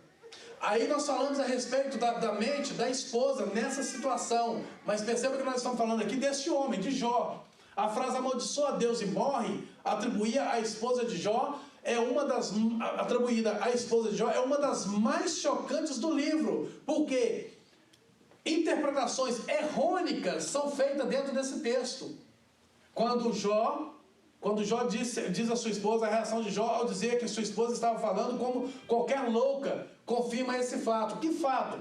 Aí nós falamos a respeito da mente da esposa nessa situação. Mas perceba que nós estamos falando aqui desse homem, de Jó. A frase amaldiçoa a Deus e morre, atribuída à esposa de Jó, atribuída à esposa de Jó, é uma das mais chocantes do livro. Por quê? Interpretações errônicas são feitas dentro desse texto. Quando Jó diz a sua esposa, a reação de Jó ao dizer que sua esposa estava falando como qualquer louca, confirma esse fato. Que fato?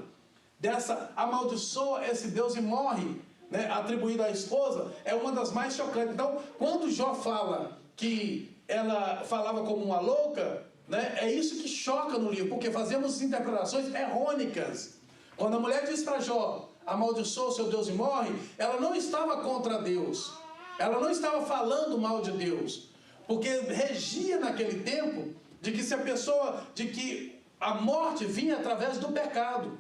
Dessa amaldiçoa esse Deus e morre, né, atribuída à esposa, é uma das mais chocantes. Então, quando Jó fala que ela falava como uma louca, né, é isso que choca no livro, porque fazemos interpretações errônicas. Quando a mulher diz para Jó, amaldiçoa o seu Deus e morre, ela não estava contra Deus. Ela não estava falando mal de Deus. Porque regia naquele tempo de que a morte vinha através do pecado.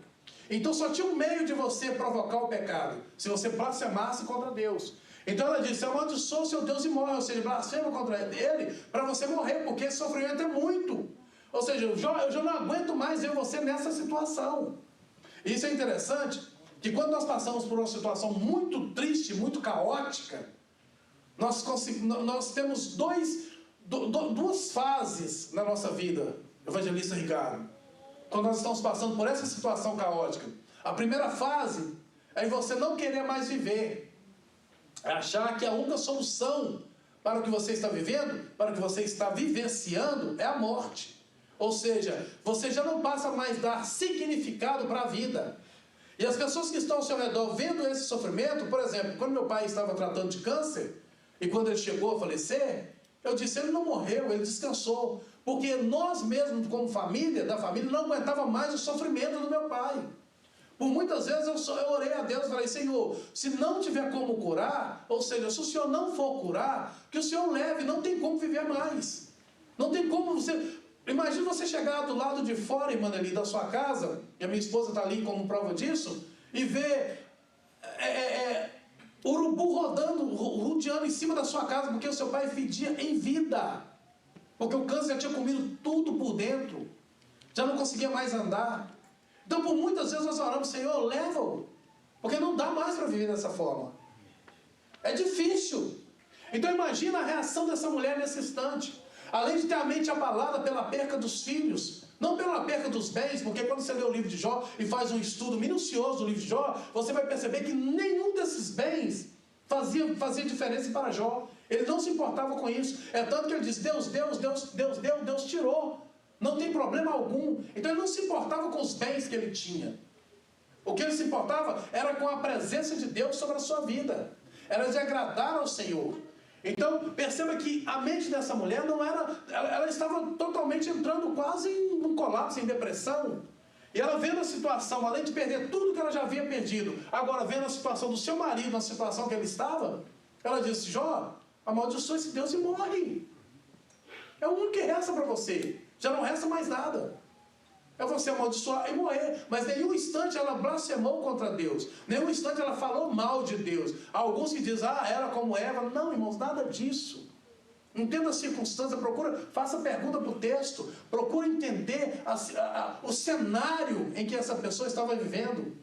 Então só tinha um meio de você provocar o pecado, se você blasfemasse contra Deus. Então ela disse, amaldiçoa o seu Deus e morre, ou seja, blasfema contra ele para você morrer, porque esse sofrimento é muito. Ou seja, eu já não aguento mais ver você nessa situação. Isso é interessante, que quando nós passamos por uma situação muito triste, muito caótica, nós temos duas fases na nossa vida, evangelista Ricardo. Quando nós estamos passando por essa situação caótica, a primeira fase é você não querer mais viver, é achar que a única solução para o que você está vivendo, para o que você está vivenciando, é a morte. Ou seja, você já não passa mais a dar significado para a vida. E as pessoas que estão ao seu redor vendo esse sofrimento, por exemplo, quando meu pai estava tratando de câncer, e quando ele chegou a falecer, eu disse, ele não morreu, ele descansou. Porque nós mesmos, como família, não aguentava mais o sofrimento do meu pai. Por muitas vezes eu orei a Deus e falei, Senhor, se não tiver como curar, ou seja, se o Senhor não for curar, que o Senhor leve, não tem como viver mais. Não tem como você... Imagina você chegar do lado de fora, irmã ali, da sua casa, e a minha esposa está ali como prova disso, e ver urubu rodeando em cima da sua casa, porque o seu pai fedia em vida. Porque o câncer já tinha comido tudo por dentro. Já não conseguia mais andar. Então, por muitas vezes nós oramos, Senhor, leva-o. Porque não dá mais para viver dessa forma. É difícil. Então, imagina a reação dessa mulher nesse instante. Além de ter a mente abalada pela perca dos filhos, não pela perca dos bens, porque quando você lê o livro de Jó e faz um estudo minucioso do livro de Jó, você vai perceber que nenhum desses bens fazia diferença para Jó. Ele não se importava com isso. É tanto que ele diz, Deus deu, Deus tirou. Não tem problema algum. Então ele não se importava com os bens que ele tinha. O que ele se importava era com a presença de Deus sobre a sua vida. Era de agradar ao Senhor. Então, perceba que a mente dessa mulher não era... Ela estava totalmente entrando quase em um colapso, em depressão. E ela vendo a situação, além de perder tudo que ela já havia perdido, agora vendo a situação do seu marido, na situação que ele estava, ela disse: Jó, amaldiçoa esse Deus e morre. É o único que resta para você. Já não resta mais nada. É você amaldiçoar e morrer. Mas nenhum instante ela blasfemou contra Deus. Nenhum instante ela falou mal de Deus. Há alguns que dizem: era como Eva. Não, irmãos, nada disso. Entenda a circunstância, faça pergunta para o texto, procura entender o cenário em que essa pessoa estava vivendo.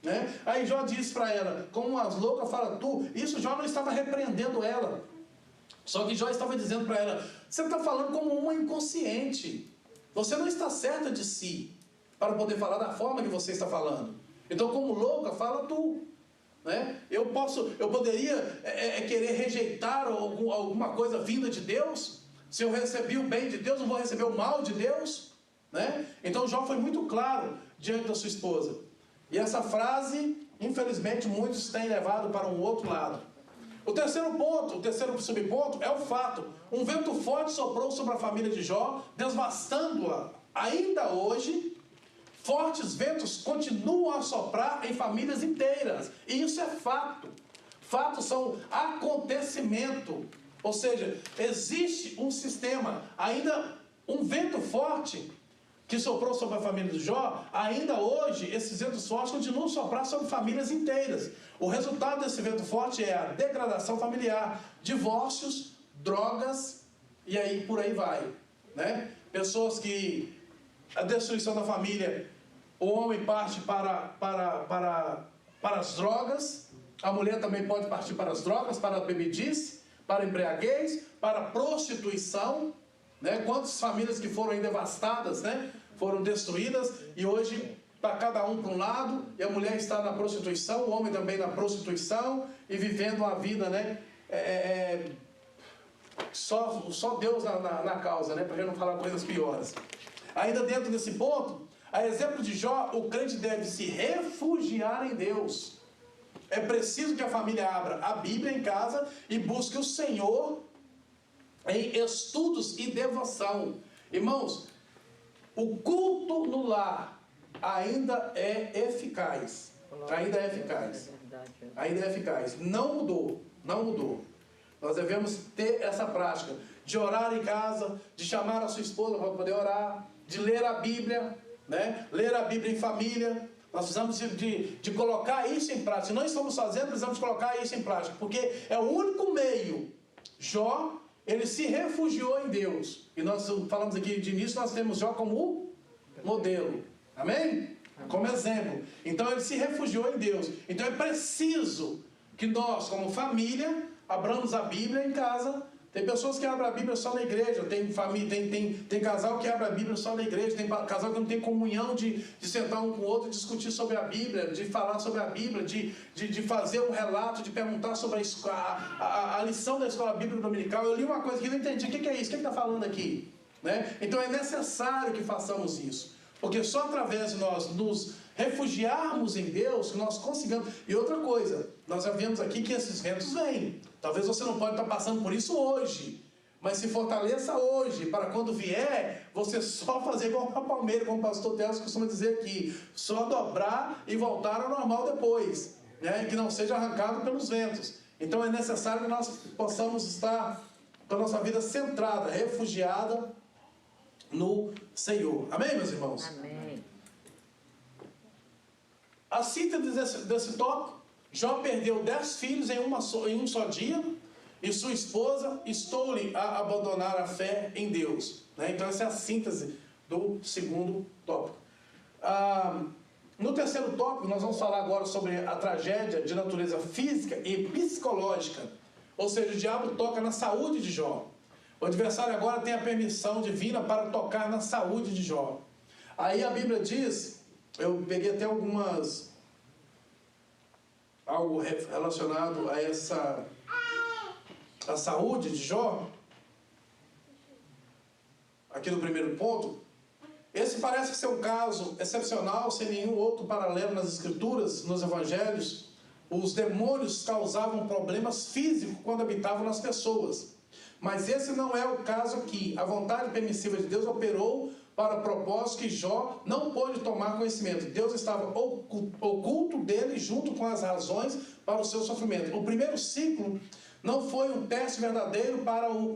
Né? Aí Jó disse para ela, como umas loucas, fala tu. Isso Jó não estava repreendendo ela. Só que Jó estava dizendo para ela: você está falando como uma inconsciente. Você não está certa de si, para poder falar da forma que você está falando. Então, como louca, fala tu. Né? Eu poderia querer rejeitar alguma coisa vinda de Deus? Se eu recebi o bem de Deus, não vou receber o mal de Deus? Né? Então Jó foi muito claro diante da sua esposa. E essa frase, infelizmente, muitos têm levado para um outro lado. O terceiro ponto, o terceiro subponto é o fato: um vento forte soprou sobre a família de Jó, devastando-a. Ainda hoje, fortes ventos continuam a soprar em famílias inteiras. E isso é fato. Fatos são acontecimento. Ou seja, existe um sistema. Ainda um vento forte que soprou sobre a família de Jó, ainda hoje esses ventos fortes continuam a soprar sobre famílias inteiras. O resultado desse vento forte é a degradação familiar, divórcios, drogas, e aí por aí vai. Né? Pessoas que... a destruição da família... O homem parte para as drogas, a mulher também pode partir para as drogas, para a bebedice, para a embriaguez, para a prostituição. Né? Quantas famílias que foram aí devastadas, né? Foram destruídas, e hoje está cada um para um lado, e a mulher está na prostituição, o homem também na prostituição, e vivendo uma vida, né? Só Deus na causa, né? Para não falar coisas piores. Ainda dentro desse ponto, a exemplo de Jó, o crente deve se refugiar em Deus. É preciso que a família abra a Bíblia em casa e busque o Senhor em estudos e devoção. Irmãos, o culto no lar ainda é eficaz. Ainda é eficaz. Ainda é eficaz. Não mudou. Não mudou. Nós devemos ter essa prática de orar em casa, de chamar a sua esposa para poder orar, de ler a Bíblia, né? Ler a Bíblia em família. Nós precisamos de colocar isso em prática. Se não estamos fazendo, precisamos colocar isso em prática, porque é o único meio. Jó, ele se refugiou em Deus. E nós falamos aqui de início, nós temos Jó como modelo. Amém? Como exemplo. Então ele se refugiou em Deus. Então é preciso que nós, como família, abramos a Bíblia em casa. Tem pessoas que abrem a Bíblia só na igreja, tem família, tem casal que abre a Bíblia só na igreja, tem casal que não tem comunhão de sentar um com o outro, discutir sobre a Bíblia, de falar sobre a Bíblia, de fazer um relato, de perguntar sobre a lição da escola bíblica dominical. Eu li uma coisa que não entendi, o que é isso? O que está falando aqui? Né? Então é necessário que façamos isso, porque só através de nós nos refugiarmos em Deus que nós consigamos. E outra coisa, nós já vimos aqui que esses ventos vêm. Talvez você não pode estar passando por isso hoje, mas se fortaleça hoje, para quando vier, você só fazer igual a palmeira, como o pastor Teles costuma dizer aqui, só dobrar e voltar ao normal depois, né? Que não seja arrancado pelos ventos. Então é necessário que nós possamos estar com a nossa vida centrada, refugiada no Senhor. Amém, meus irmãos? Amém. A síntese desse tópico: Jó perdeu 10 filhos em um só dia, e sua esposa estou-lhe a abandonar a fé em Deus. Né? Então essa é a síntese do segundo tópico. No terceiro tópico, nós vamos falar agora sobre a tragédia de natureza física e psicológica. Ou seja, o diabo toca na saúde de Jó. O adversário agora tem a permissão divina para tocar na saúde de Jó. Aí a Bíblia diz, eu peguei até algo relacionado a saúde de Jó, aqui no primeiro ponto. Esse parece ser um caso excepcional, sem nenhum outro paralelo nas Escrituras, nos Evangelhos. Os demônios causavam problemas físicos quando habitavam nas pessoas. Mas esse não é o caso aqui. A vontade permissiva de Deus operou para propósito que Jó não pôde tomar conhecimento. Deus estava oculto dele junto com as razões para o seu sofrimento. O primeiro ciclo não foi um teste verdadeiro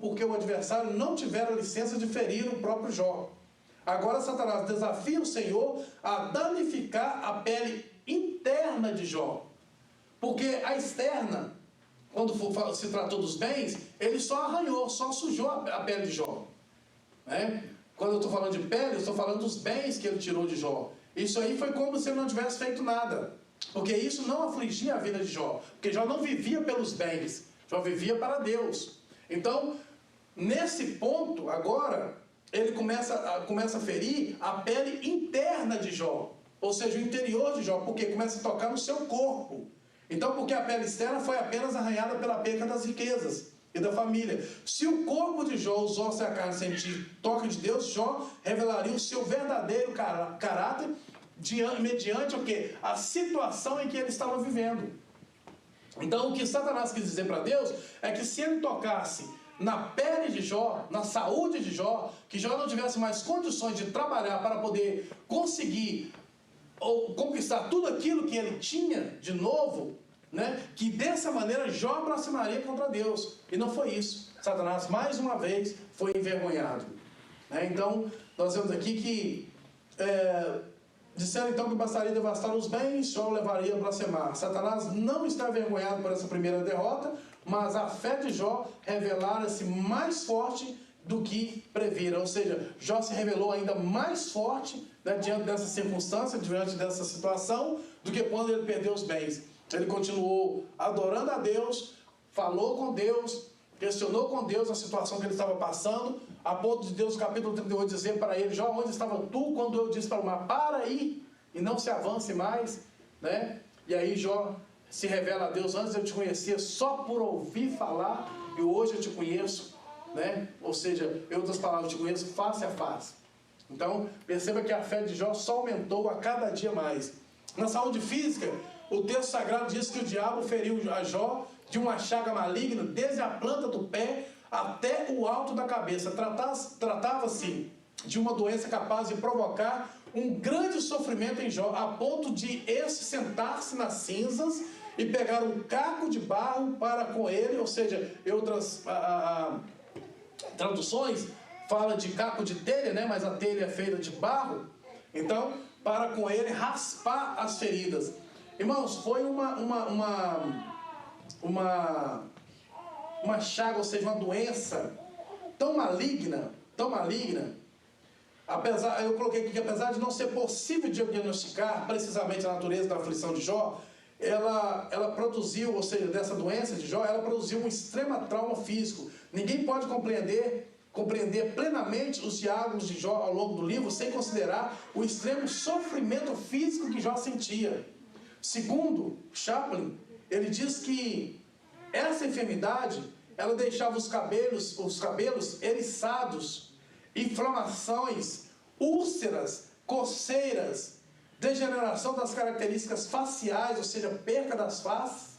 porque o adversário não tivera licença de ferir o próprio Jó. Agora Satanás desafia o Senhor a danificar a pele interna de Jó. Porque a externa, quando se tratou dos bens, ele só arranhou, só sujou a pele de Jó. Né? Quando eu estou falando de pele, eu estou falando dos bens que ele tirou de Jó. Isso aí foi como se ele não tivesse feito nada. Porque isso não afligia a vida de Jó. Porque Jó não vivia pelos bens. Jó vivia para Deus. Então, nesse ponto, agora, ele começa a ferir a pele interna de Jó. Ou seja, o interior de Jó. Porque começa a tocar no seu corpo. Então, porque a pele externa foi apenas arranhada pela perca das riquezas e da família. Se o corpo de Jó, os ossos e a carne sentir toque de Deus, Jó revelaria o seu verdadeiro caráter mediante o quê? A situação em que ele estava vivendo. Então, o que Satanás quis dizer para Deus é que se ele tocasse na pele de Jó, na saúde de Jó, que Jó não tivesse mais condições de trabalhar para poder conseguir ou conquistar tudo aquilo que ele tinha de novo, né? Que dessa maneira Jó aproximaria contra Deus. E não foi isso. Satanás mais uma vez foi envergonhado. Né? Então nós vemos aqui que disseram então que bastaria devastar os bens, Jó levaria a blasfemar. Satanás não está envergonhado por essa primeira derrota, mas a fé de Jó revelara-se mais forte do que previra. Ou seja, Jó se revelou ainda mais forte, né, diante dessa circunstância, diante dessa situação, do que quando ele perdeu os bens. Ele continuou adorando a Deus, falou com Deus, questionou com Deus a situação que ele estava passando, a ponto de Deus, no capítulo 38, dizer para ele: Jó, onde estava tu quando eu disse para o mar, para aí, e não se avance mais, né? E aí Jó se revela a Deus: antes eu te conhecia só por ouvir falar, e hoje eu te conheço, né? Ou seja, em outras palavras, eu te conheço face a face. Então, perceba que a fé de Jó só aumentou a cada dia mais. Na saúde física, o texto sagrado diz que o diabo feriu a Jó de uma chaga maligna, desde a planta do pé até o alto da cabeça. Tratava-se de uma doença capaz de provocar um grande sofrimento em Jó, a ponto de esse sentar-se nas cinzas e pegar um caco de barro para com ele, ou seja, em outras traduções, fala de caco de telha, né? Mas a telha é feita de barro. Então, para com ele raspar as feridas. Irmãos, foi uma chaga, ou seja, uma doença tão maligna, eu coloquei aqui que apesar de não ser possível diagnosticar precisamente a natureza da aflição de Jó, ela produziu, ou seja, dessa doença de Jó, ela produziu um extremo trauma físico. Ninguém pode compreender plenamente os diálogos de Jó ao longo do livro sem considerar o extremo sofrimento físico que Jó sentia. Segundo Chaplin, ele diz que essa enfermidade, ela deixava os cabelos eriçados, inflamações, úlceras, coceiras, degeneração das características faciais, ou seja, perca das faces,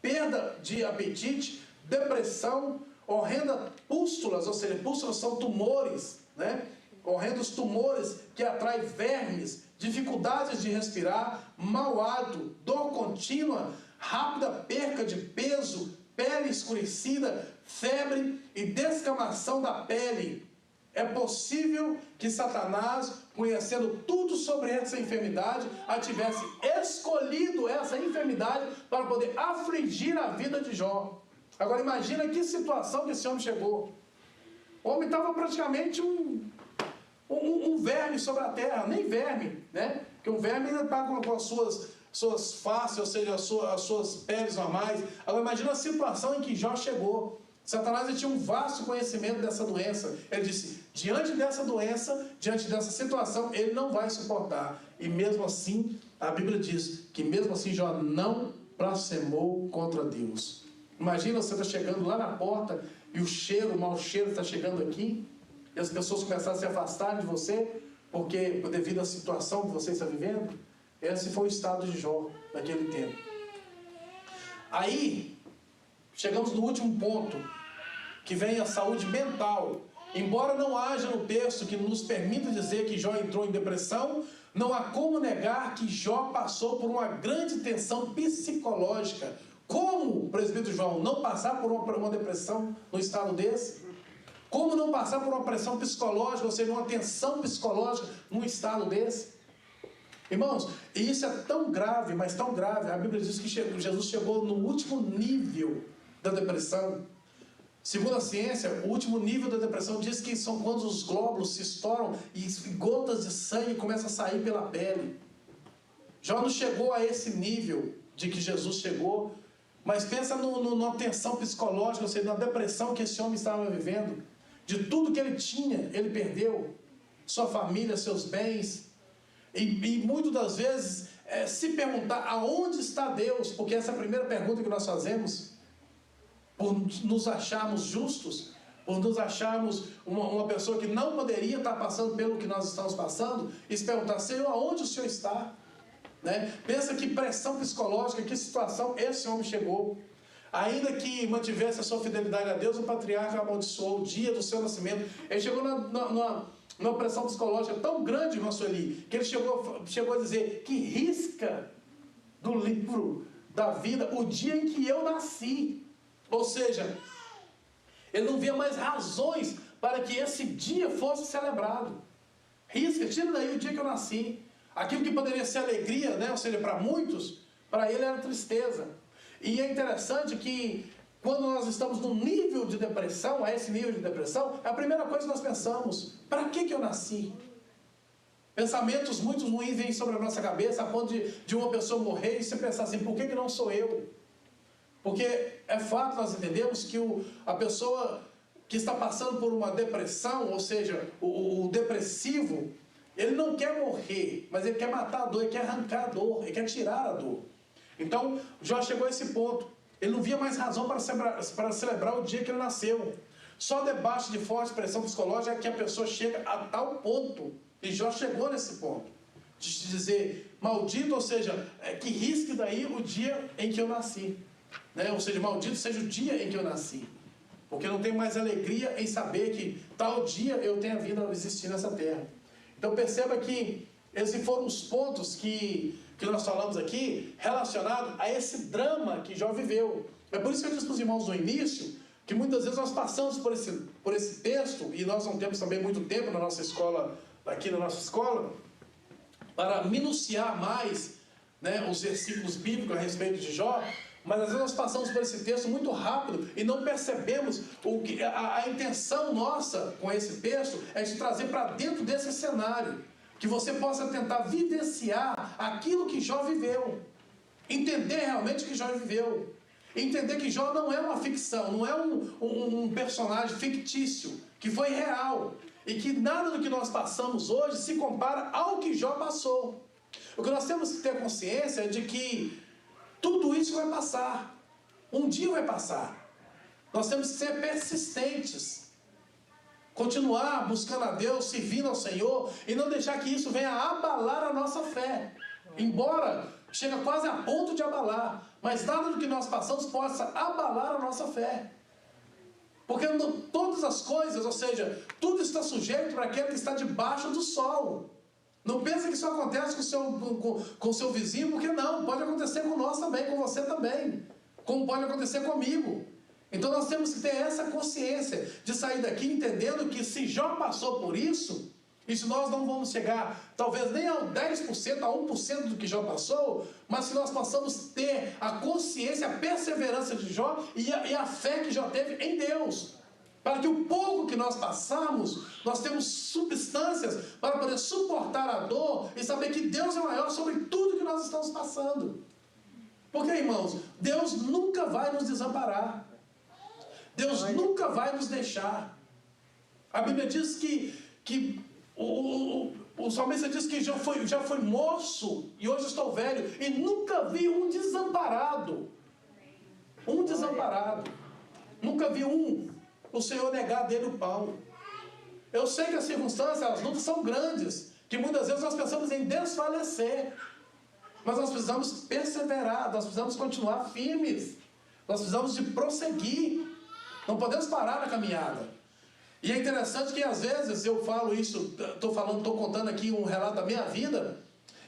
perda de apetite, depressão, horrenda pústulas, ou seja, pústulas são tumores, né? Horrendos tumores que atraem vermes, dificuldades de respirar, mau hálito, dor contínua, rápida perca de peso, pele escurecida, febre e descamação da pele. É possível que Satanás, conhecendo tudo sobre essa enfermidade, a tivesse escolhido essa enfermidade para poder afligir a vida de Jó. Agora imagina que situação que esse homem chegou. O homem estava praticamente um verme sobre a terra, nem verme, né? Porque um verme ainda está com as suas faces, ou seja, as suas peles normais. Agora imagina a situação em que Jó chegou. Satanás tinha um vasto conhecimento dessa doença. Ele disse: diante dessa doença, diante dessa situação, ele não vai suportar. E mesmo assim, a Bíblia diz que mesmo assim Jó não blasfemou contra Deus. Imagina você está chegando lá na porta e o mau cheiro está chegando aqui, e as pessoas começaram a se afastar de você, porque devido à situação que você está vivendo. Esse foi o estado de Jó naquele tempo. Aí, chegamos no último ponto, que vem a saúde mental. Embora não haja no texto que nos permita dizer que Jó entrou em depressão, não há como negar que Jó passou por uma grande tensão psicológica. Como, presbítero João, não passar por uma depressão no estado desse? Como não passar por uma pressão psicológica, ou seja, uma tensão psicológica num estado desse? Irmãos, e isso é tão grave, mas tão grave. A Bíblia diz que Jesus chegou no último nível da depressão. Segundo a ciência, o último nível da depressão diz que são quando os glóbulos se estouram e gotas de sangue começam a sair pela pele. Jó não chegou a esse nível de que Jesus chegou, mas pensa numa tensão psicológica, ou seja, na depressão que esse homem estava vivendo. De tudo que ele tinha, ele perdeu. Sua família, seus bens. E muitas das vezes, se perguntar aonde está Deus, porque essa é a primeira pergunta que nós fazemos, por nos acharmos justos, por nos acharmos uma pessoa que não poderia estar passando pelo que nós estamos passando, e se perguntar, Senhor, aonde o Senhor está? Né? Pensa que pressão psicológica, que situação esse homem chegou. Ainda que mantivesse a sua fidelidade a Deus, o patriarca amaldiçoou o dia do seu nascimento. Ele chegou numa pressão psicológica tão grande, irmão Sueli, que ele chegou a dizer que risca do livro da vida o dia em que eu nasci. Ou seja, ele não via mais razões para que esse dia fosse celebrado. Risca, tira daí o dia que eu nasci. Aquilo que poderia ser alegria, né? Ou seja, para muitos, para ele era tristeza. E é interessante que quando nós estamos num nível de depressão, a esse nível de depressão, a primeira coisa que nós pensamos, para que eu nasci? Pensamentos muito ruins vêm sobre a nossa cabeça, a ponto de uma pessoa morrer e você pensar assim, por que não sou eu? Porque é fato, nós entendemos que a pessoa que está passando por uma depressão, ou seja, o depressivo, ele não quer morrer, mas ele quer matar a dor, ele quer arrancar a dor, ele quer tirar a dor. Então, Jó chegou a esse ponto. Ele não via mais razão para celebrar o dia que ele nasceu. Só debaixo de forte pressão psicológica é que a pessoa chega a tal ponto, e Jó chegou nesse ponto, de dizer, maldito, ou seja, que risque daí o dia em que eu nasci. Né? Ou seja, maldito seja o dia em que eu nasci. Porque não tem mais alegria em saber que tal dia eu tenho a vida a existir nessa terra. Então perceba que esses foram os pontos que nós falamos aqui, relacionados a esse drama que Jó viveu. É por isso que eu disse para os irmãos no início, que muitas vezes nós passamos por esse texto, e nós não temos também muito tempo na nossa escola, aqui na nossa escola, para minuciar mais, né, os versículos bíblicos a respeito de Jó, mas às vezes nós passamos por esse texto muito rápido e não percebemos a intenção nossa com esse texto é de trazer para dentro desse cenário, que você possa tentar vivenciar aquilo que Jó viveu, entender realmente o que Jó viveu, entender que Jó não é uma ficção, não é um personagem fictício, que foi real, e que nada do que nós passamos hoje se compara ao que Jó passou. O que nós temos que ter consciência é de que tudo isso vai passar, um dia vai passar. Nós temos que ser persistentes, continuar buscando a Deus, servindo ao Senhor, e não deixar que isso venha abalar a nossa fé, embora chega quase a ponto de abalar, mas nada do que nós passamos possa abalar a nossa fé, porque todas as coisas, ou seja, tudo está sujeito para aquele que está debaixo do sol. Não pensa que isso acontece com o seu vizinho, porque não, pode acontecer com nós também, com você também, como pode acontecer comigo. Então nós temos que ter essa consciência de sair daqui entendendo que se Jó passou por isso, e se nós não vamos chegar talvez nem ao 10%, a 1% do que Jó passou, mas se nós possamos ter a consciência, a perseverança de Jó e a fé que Jó teve em Deus, para que o pouco que nós passamos, nós temos substâncias para poder suportar a dor e saber que Deus é maior sobre tudo que nós estamos passando. Porque, irmãos, Deus nunca vai nos desamparar. Deus nunca vai nos deixar. A Bíblia diz que o salmista diz que já foi moço e hoje estou velho e nunca vi um desamparado. Um desamparado. Nunca vi o Senhor negar dele o pão. Eu sei que as circunstâncias, as lutas são grandes, que muitas vezes nós pensamos em desfalecer, mas nós precisamos perseverar, nós precisamos continuar firmes, nós precisamos de prosseguir, não podemos parar na caminhada. E é interessante que às vezes eu falo isso, estou contando aqui um relato da minha vida,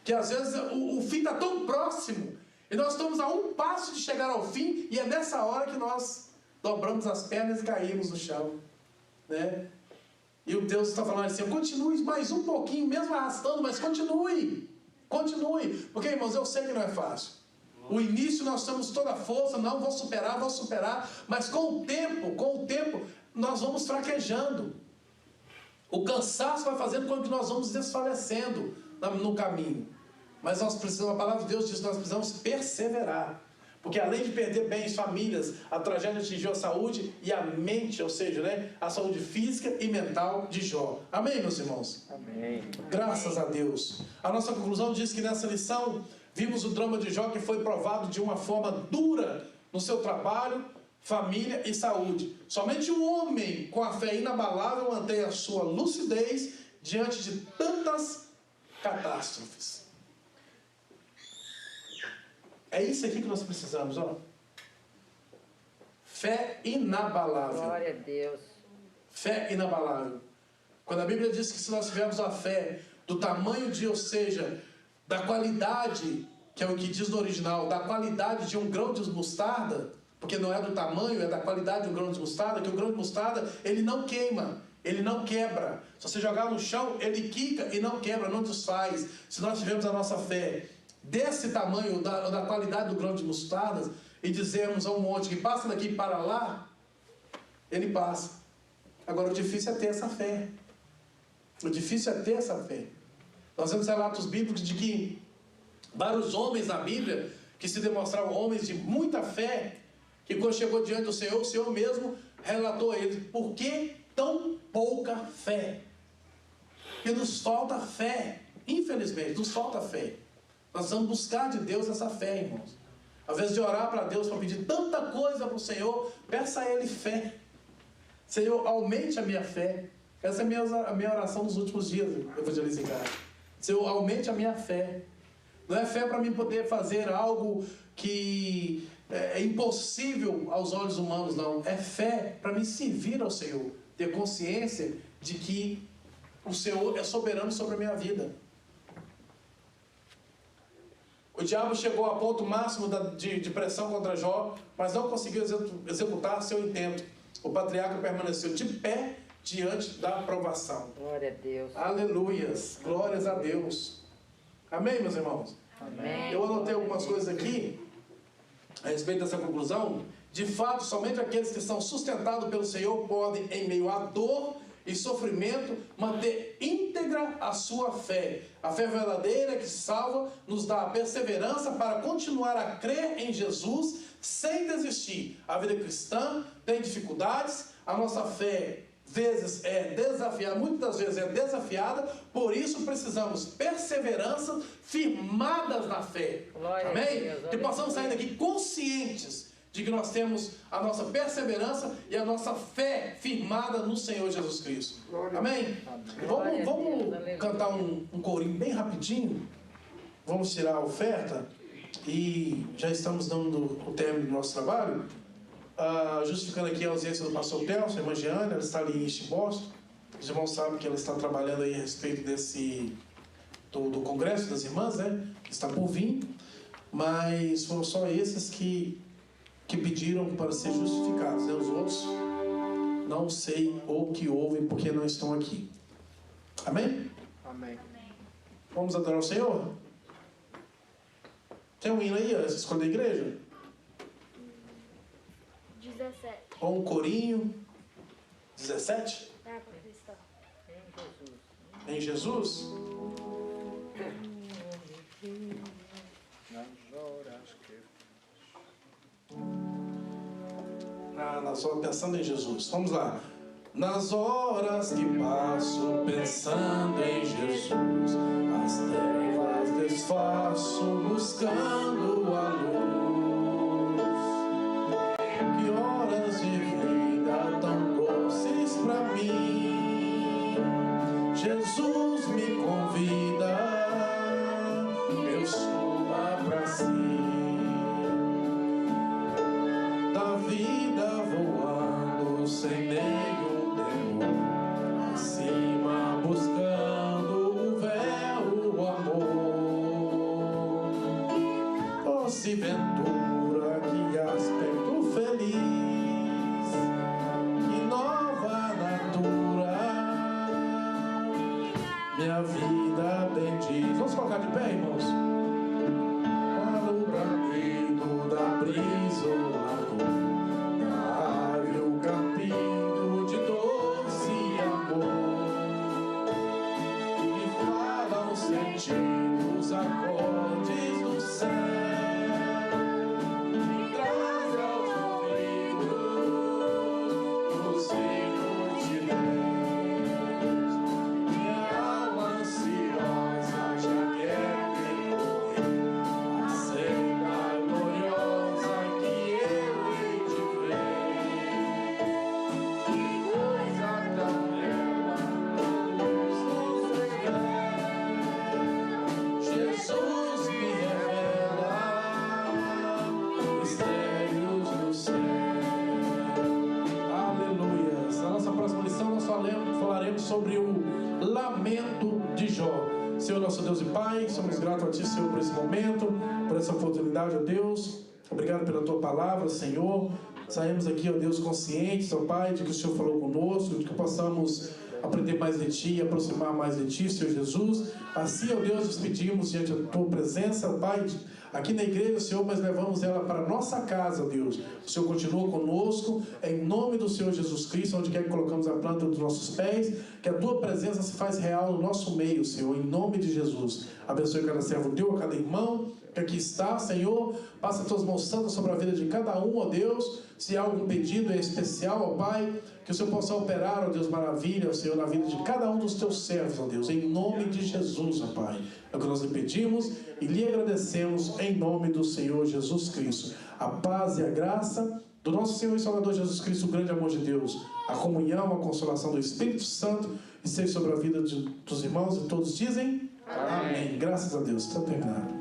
que às vezes o fim está tão próximo, e nós estamos a um passo de chegar ao fim, e é nessa hora que nós dobramos as pernas e caímos no chão, né? E o Deus está falando assim, continue mais um pouquinho, mesmo arrastando, mas continue, porque irmãos, eu sei que não é fácil. O início nós temos toda a força, não, vou superar, mas com o tempo, nós vamos fraquejando. O cansaço vai fazendo com que nós vamos desfalecendo no caminho. Mas nós precisamos, a palavra de Deus diz que nós precisamos perseverar. Porque além de perder bens, famílias, a tragédia atingiu a saúde e a mente, ou seja, né, a saúde física e mental de Jó. Amém, meus irmãos? Amém. Graças a Deus. A nossa conclusão diz que nessa lição vimos o drama de Jó, que foi provado de uma forma dura no seu trabalho, família e saúde. Somente um homem com a fé inabalável mantém a sua lucidez diante de tantas catástrofes. É isso aqui que nós precisamos, ó. Fé inabalável. Glória a Deus. Fé inabalável. Quando a Bíblia diz que se nós tivermos a fé do tamanho de, ou seja, da qualidade, que é o que diz no original, da qualidade de um grão de mostarda, porque não é do tamanho, é da qualidade de um grão de mostarda, que o grão de mostarda, ele não queima, ele não quebra. Se você jogar no chão, ele quica e não quebra, não desfaz. Se nós tivermos a nossa fé desse tamanho, da qualidade do grão de mostarda, e dizermos a um monte que passa daqui para lá, ele passa. Agora o difícil é ter essa fé. Nós temos relatos bíblicos de que vários homens na Bíblia, que se demonstravam homens de muita fé, que quando chegou diante do Senhor, o Senhor mesmo relatou a eles: por que tão pouca fé? Porque nos falta fé, infelizmente, nos falta fé. Nós vamos buscar de Deus essa fé, irmãos. Às vezes de orar para Deus, para pedir tanta coisa para o Senhor, peça a Ele fé. Senhor, aumente a minha fé. Essa é a minha oração nos últimos dias, evangelista Ricardo. Senhor, aumente a minha fé. Não é fé para mim poder fazer algo que é impossível aos olhos humanos, não. É fé para me servir ao Senhor. Ter consciência de que o Senhor é soberano sobre a minha vida. O diabo chegou ao ponto máximo de pressão contra Jó, mas não conseguiu executar seu intento. O patriarca permaneceu de pé diante da aprovação. Glória a Deus. Aleluias. Glórias a Deus. Amém, meus irmãos? Amém. Eu anotei algumas coisas aqui a respeito dessa conclusão. De fato, somente aqueles que são sustentados pelo Senhor podem, em meio à dor e sofrimento, manter íntegra a sua fé. A fé verdadeira que salva nos dá a perseverança para continuar a crer em Jesus sem desistir. A vida cristã tem dificuldades, a nossa fé vezes é desafiada, muitas vezes é desafiada, por isso precisamos perseverança, firmadas na fé. Glória amém? A Deus, que possamos sair daqui conscientes de que nós temos a nossa perseverança e a nossa fé firmada no Senhor Jesus Cristo. Amém? Vamos cantar um corinho bem rapidinho. Vamos tirar a oferta e já estamos dando o término do nosso trabalho. Justificando aqui a ausência do pastor Telson, a irmã Jeane, ela está ali em East Boston. Os irmãos sabem que ela está trabalhando aí a respeito do congresso das irmãs, né? Que está por vir. Mas foram só esses que pediram para ser justificados, né? Os outros não sei ou que ouvem porque não estão aqui. Amém? Amém. Vamos adorar o Senhor? Tem um hino aí, essa escola da igreja? 17. Ou um corinho? 17? Tá, para cristão. Em Jesus? Nas horas pensando em Jesus. Vamos lá. Nas horas que passo pensando em Jesus, as trevas desfaço buscando a luz. Que horas de vida tão doces pra mim. Jesus me convida, eu suba pra si. Da vida voando sem nenhum temor. romance, ventura, que aspecto feliz, que nova natura, minha vida bendiz. Vamos colocar de pé, irmãos? Para o bramido da brisa, o lago, da ave, o capim de doce amor, me falam sentidos, acordes do céu, me traz aos ouvidos os hinos de Deus. Minha alma ansiosa já quer percorrer a senda gloriosa que eu hei de ver. Que coisa tão bela nos regalar. Jesus me revela mistérios do céu. Aleluia. Na nossa próxima lição nós falaremos sobre o lamento de Jó. Senhor nosso Deus e Pai, somos gratos a Ti, Senhor, por esse momento, por essa oportunidade, ó Deus. Obrigado pela Tua palavra, Senhor. Saímos aqui, ó Deus, conscientes, ó Pai, de que o Senhor falou conosco, de que possamos aprender mais de Ti e aproximar mais de Ti, Senhor Jesus. Assim, ó Deus, nos pedimos diante da Tua presença, ó Pai, aqui na igreja, Senhor, mas levamos ela para a nossa casa, ó Deus. O Senhor continua conosco, em nome do Senhor Jesus Cristo, onde quer que colocamos a planta dos nossos pés, que a Tua presença se faz real no nosso meio, Senhor, em nome de Jesus. Abençoe cada servo Teu, cada irmão que aqui está, Senhor. Passa as Tuas mãos santas sobre a vida de cada um, ó Deus. Se há algum pedido especial, ó Pai, que o Senhor possa operar, ó Deus, maravilha, ó Senhor, na vida de cada um dos Teus servos, ó Deus, em nome de Jesus, ó Pai. É o que nós lhe pedimos e lhe agradecemos em nome do Senhor Jesus Cristo. A paz e a graça do nosso Senhor e Salvador Jesus Cristo, o grande amor de Deus, a comunhão, a consolação do Espírito Santo, e seja sobre a vida dos irmãos, e todos dizem amém. Graças a Deus. Está terminado.